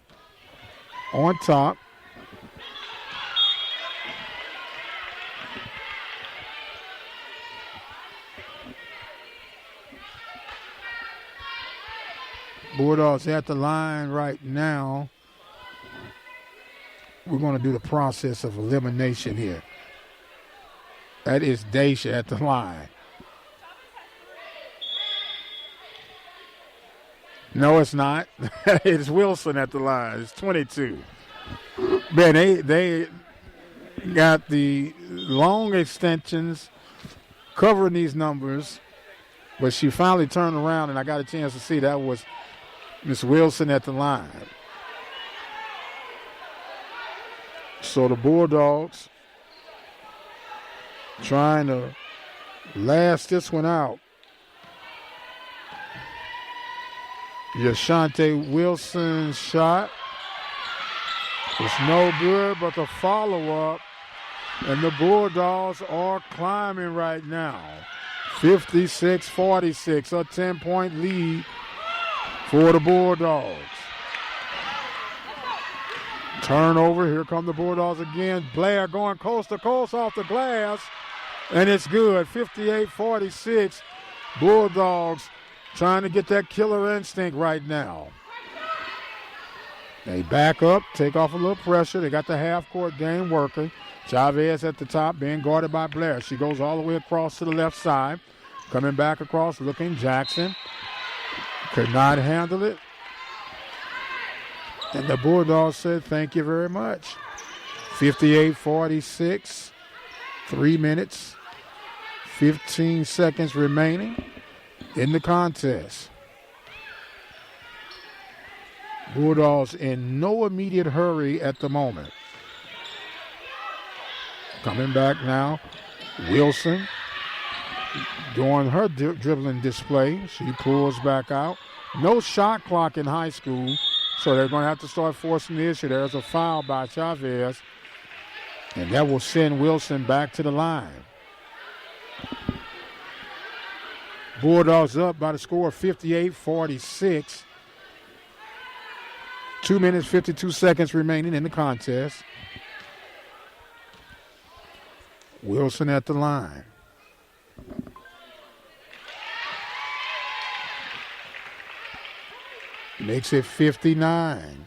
on top. Bulldogs at the line right now. We're going to do the process of elimination here. That is Daisha at the line. No, it's not. It's Wilson at the line. It's 22. Man, they got the long extensions covering these numbers, but she finally turned around, and I got a chance to see that was Miss Wilson at the line. So the Bulldogs trying to last this one out. Yashante Wilson's shot was no good, but the follow-up, and the Bulldogs are climbing right now. 56-46, a 10-point lead for the Bulldogs. Turnover, here come the Bulldogs again. Blair going coast to coast off the glass, and it's good. 58-46, Bulldogs trying to get that killer instinct right now. They back up, take off a little pressure. They got the half-court game working. Chavez at the top being guarded by Blair. She goes all the way across to the left side. Coming back across, looking Jackson. Could not handle it. And the Bulldogs said, thank you very much. 58-46, 3 minutes, 15 seconds remaining in the contest. Bulldogs in no immediate hurry at the moment. Coming back now, Wilson doing her dribbling display. She pulls back out. No shot clock in high school, so they're going to have to start forcing the issue. There's a foul by Chavez, and that will send Wilson back to the line. Bulldogs up by the score of 58-46. 2 minutes, 52 seconds remaining in the contest. Wilson at the line. Makes it 59.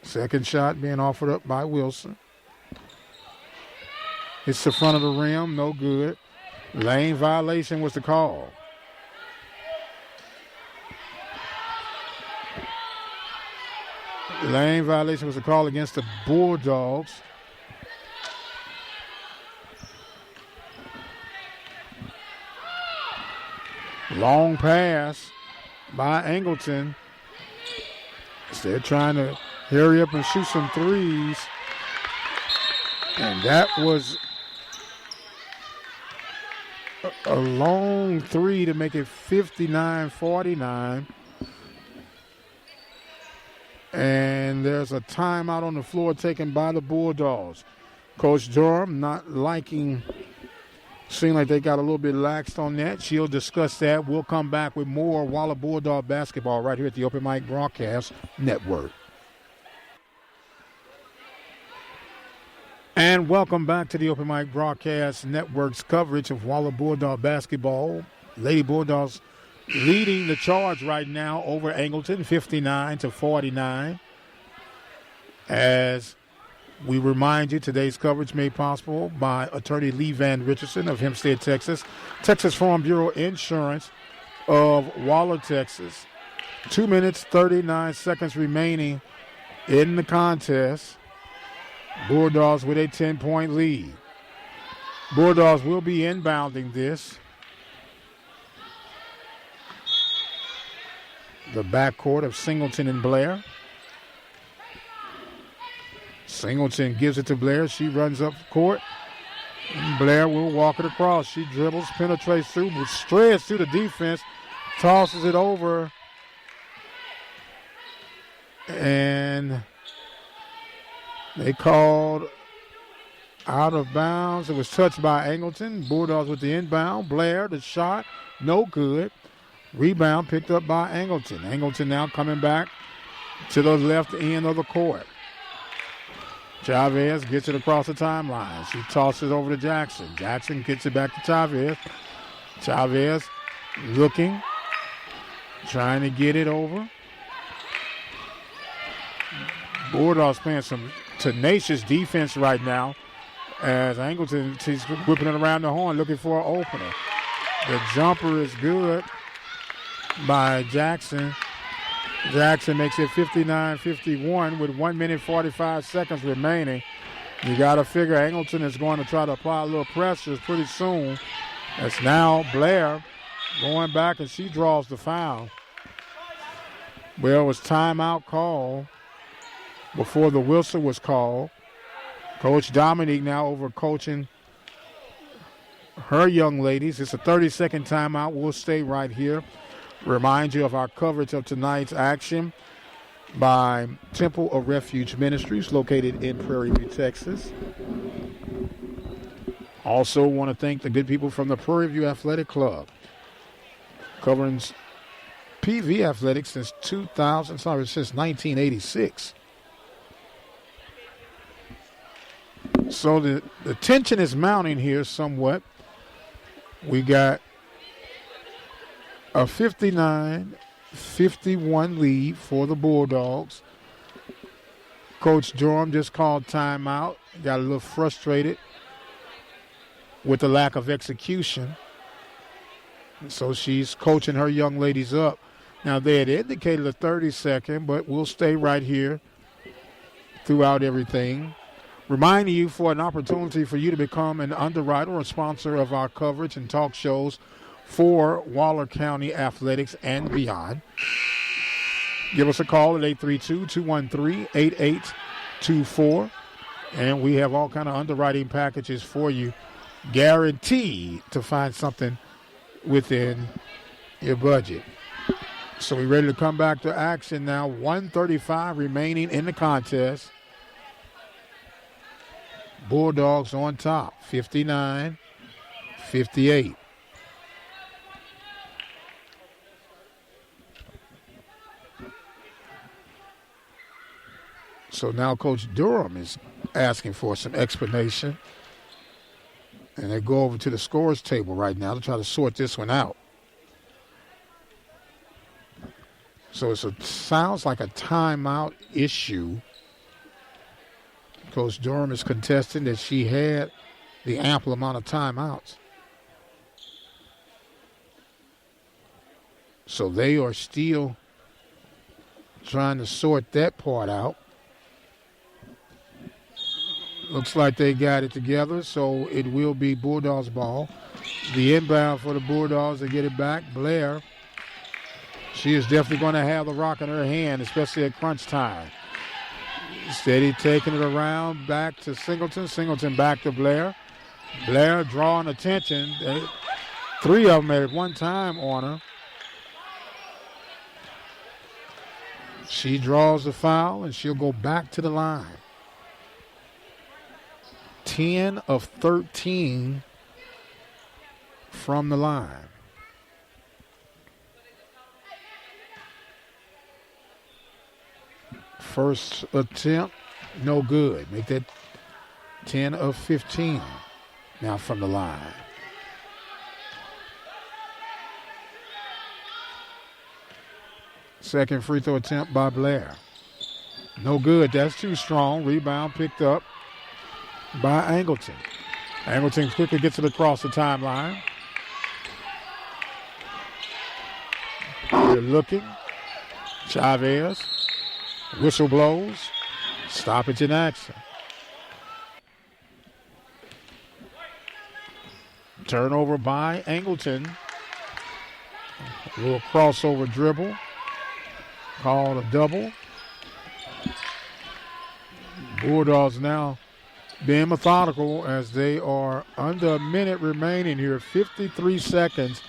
Second shot being offered up by Wilson. It's the front of the rim, no good. Lane violation was the call. Lane violation was a call against the Bulldogs. Long pass by Angleton. They're trying to hurry up and shoot some threes. And that was a long three to make it 59-49. And there's a timeout on the floor taken by the Bulldogs. Coach Durham not liking, seemed like they got a little bit laxed on that. She'll discuss that. We'll come back with more Waller Bulldog basketball right here at the Open Mic Broadcast Network. And welcome back to the Open Mic Broadcast Network's coverage of Waller Bulldog basketball. Lady Bulldogs leading the charge right now over Angleton, 59-49. As we remind you, today's coverage made possible by attorney Lee Van Richardson of Hempstead, Texas. Texas Farm Bureau Insurance of Waller, Texas. 2 minutes, 39 seconds remaining in the contest. Bulldogs with a 10-point lead. Bulldogs will be inbounding this. The backcourt of Singleton and Blair. Singleton gives it to Blair. She runs up court. And Blair will walk it across. She dribbles, penetrates through, spreads through the defense, tosses it over. And they called out of bounds. It was touched by Angleton. Bulldogs with the inbound. Blair, the shot, no good. Rebound picked up by Angleton. Angleton now coming back to the left end of the court. Chavez gets it across the timeline. She tosses it over to Jackson. Jackson gets it back to Chavez. Chavez looking, trying to get it over. Bulldogs playing some tenacious defense right now as Angleton, she's whipping it around the horn looking for an opener. The jumper is good by Jackson. Jackson makes it 59-51 with 1 minute 45 seconds remaining. You got to figure Angleton is going to try to apply a little pressure pretty soon. It's now Blair going back, and she draws the foul. Well, it was timeout call before the whistle was called. Coach Dominique now over coaching her young ladies. It's a 30-second timeout. We'll stay right here. Remind you of our coverage of tonight's action by Temple of Refuge Ministries, located in Prairie View, Texas. Also want to thank the good people from the Prairie View Athletic Club, covering PV athletics since 1986. So the tension is mounting here somewhat. We got a 59-51 lead for the Bulldogs. Coach Durham just called timeout. Got a little frustrated with the lack of execution. So she's coaching her young ladies up. Now, they had indicated a 30-second, but we'll stay right here throughout everything. Reminding you for an opportunity for you to become an underwriter or sponsor of our coverage and talk shows for Waller County Athletics and beyond. Give us a call at 832-213-8824. And we have all kind of underwriting packages for you, guaranteed to find something within your budget. So we're ready to come back to action now. 1:35 remaining in the contest. Bulldogs on top, 59-58. So now Coach Durham is asking for some explanation. And they go over to the scores table right now to try to sort this one out. So it sounds like a timeout issue. Coach Durham is contesting that she had the ample amount of timeouts. So they are still trying to sort that part out. Looks like they got it together, so it will be Bulldogs ball. The inbound for the Bulldogs to get it back. Blair, she is definitely going to have the rock in her hand, especially at crunch time. Steady taking it around, back to Singleton. Singleton back to Blair. Blair drawing attention. Three of them at one time on her. She draws the foul, and she'll go back to the line. 10 of 13 from the line. First attempt, no good. Make that 10 of 15 now from the line. Second free throw attempt by Blair. No good. That's too strong. Rebound picked up by Angleton. Angleton quickly gets it across the timeline. They're looking. Chavez. Whistle blows. Stoppage in action. Turnover by Angleton. A little crossover dribble. Called a double. Bulldogs now being methodical as they are under a minute remaining here. 53 seconds.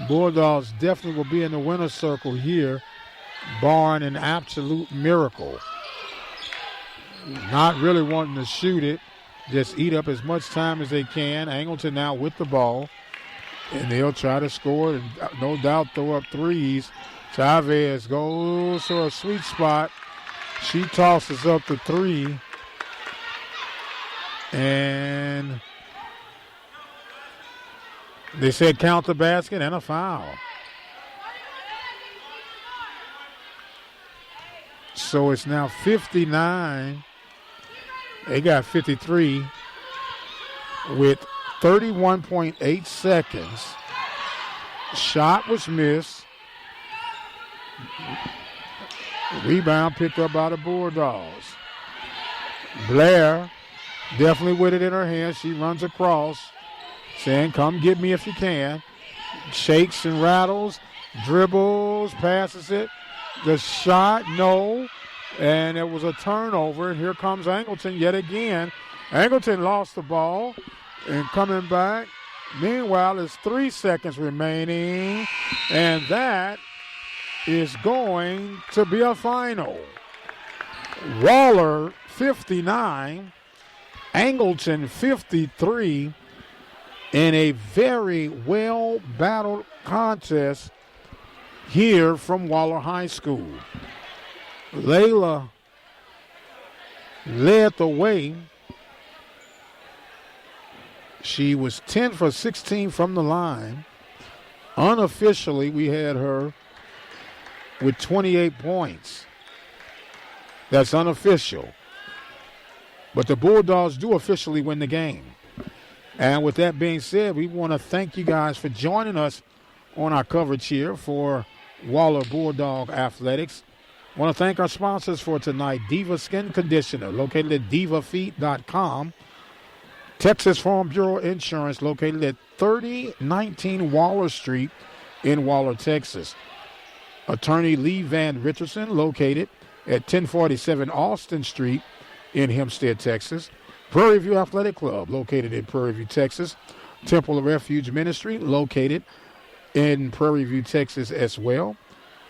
Bulldogs definitely will be in the winner's circle here, barring an absolute miracle. Not really wanting to shoot it. Just eat up as much time as they can. Angleton now with the ball. And they'll try to score and no doubt throw up threes. Chavez goes to a sweet spot. She tosses up the three. And they said count the basket and a foul. So it's now 59. They got 53 with 31.8 seconds. Shot was missed. Rebound picked up by the Bulldogs. Blair definitely with it in her hand. She runs across, saying, come get me if you can. Shakes and rattles, dribbles, passes it. The shot, no. And it was a turnover. And here comes Angleton yet again. Angleton lost the ball and coming back. Meanwhile, there's 3 seconds remaining, and that is going to be a final. Waller 59, Angleton 53 in a very well-battled contest here from Waller High School. Layla led the way. She was 10 for 16 from the line. Unofficially, we had her with 28 points. That's unofficial. But the Bulldogs do officially win the game. And with that being said, we want to thank you guys for joining us on our coverage here for Waller Bulldog Athletics. I want to thank our sponsors for tonight, Diva Skin Conditioner, located at divafeet.com. Texas Farm Bureau Insurance, located at 3019 Waller Street in Waller, Texas. Attorney Lee Van Richardson, located at 1047 Austin Street in Hempstead, Texas. Prairie View Athletic Club, located in Prairie View, Texas. Temple of Refuge Ministry, located in Prairie View, Texas as well.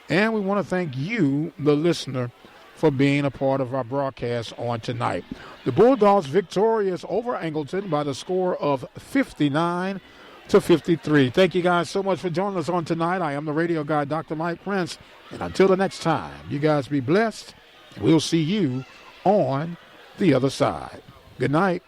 And we want to thank you, the listener, for being a part of our broadcast on tonight. The Bulldogs victorious over Angleton by the score of 59-53. Thank you guys so much for joining us on tonight. I am the radio guy, Dr. Mike Prince. And until the next time, you guys be blessed. We'll see you on the other side. Good night.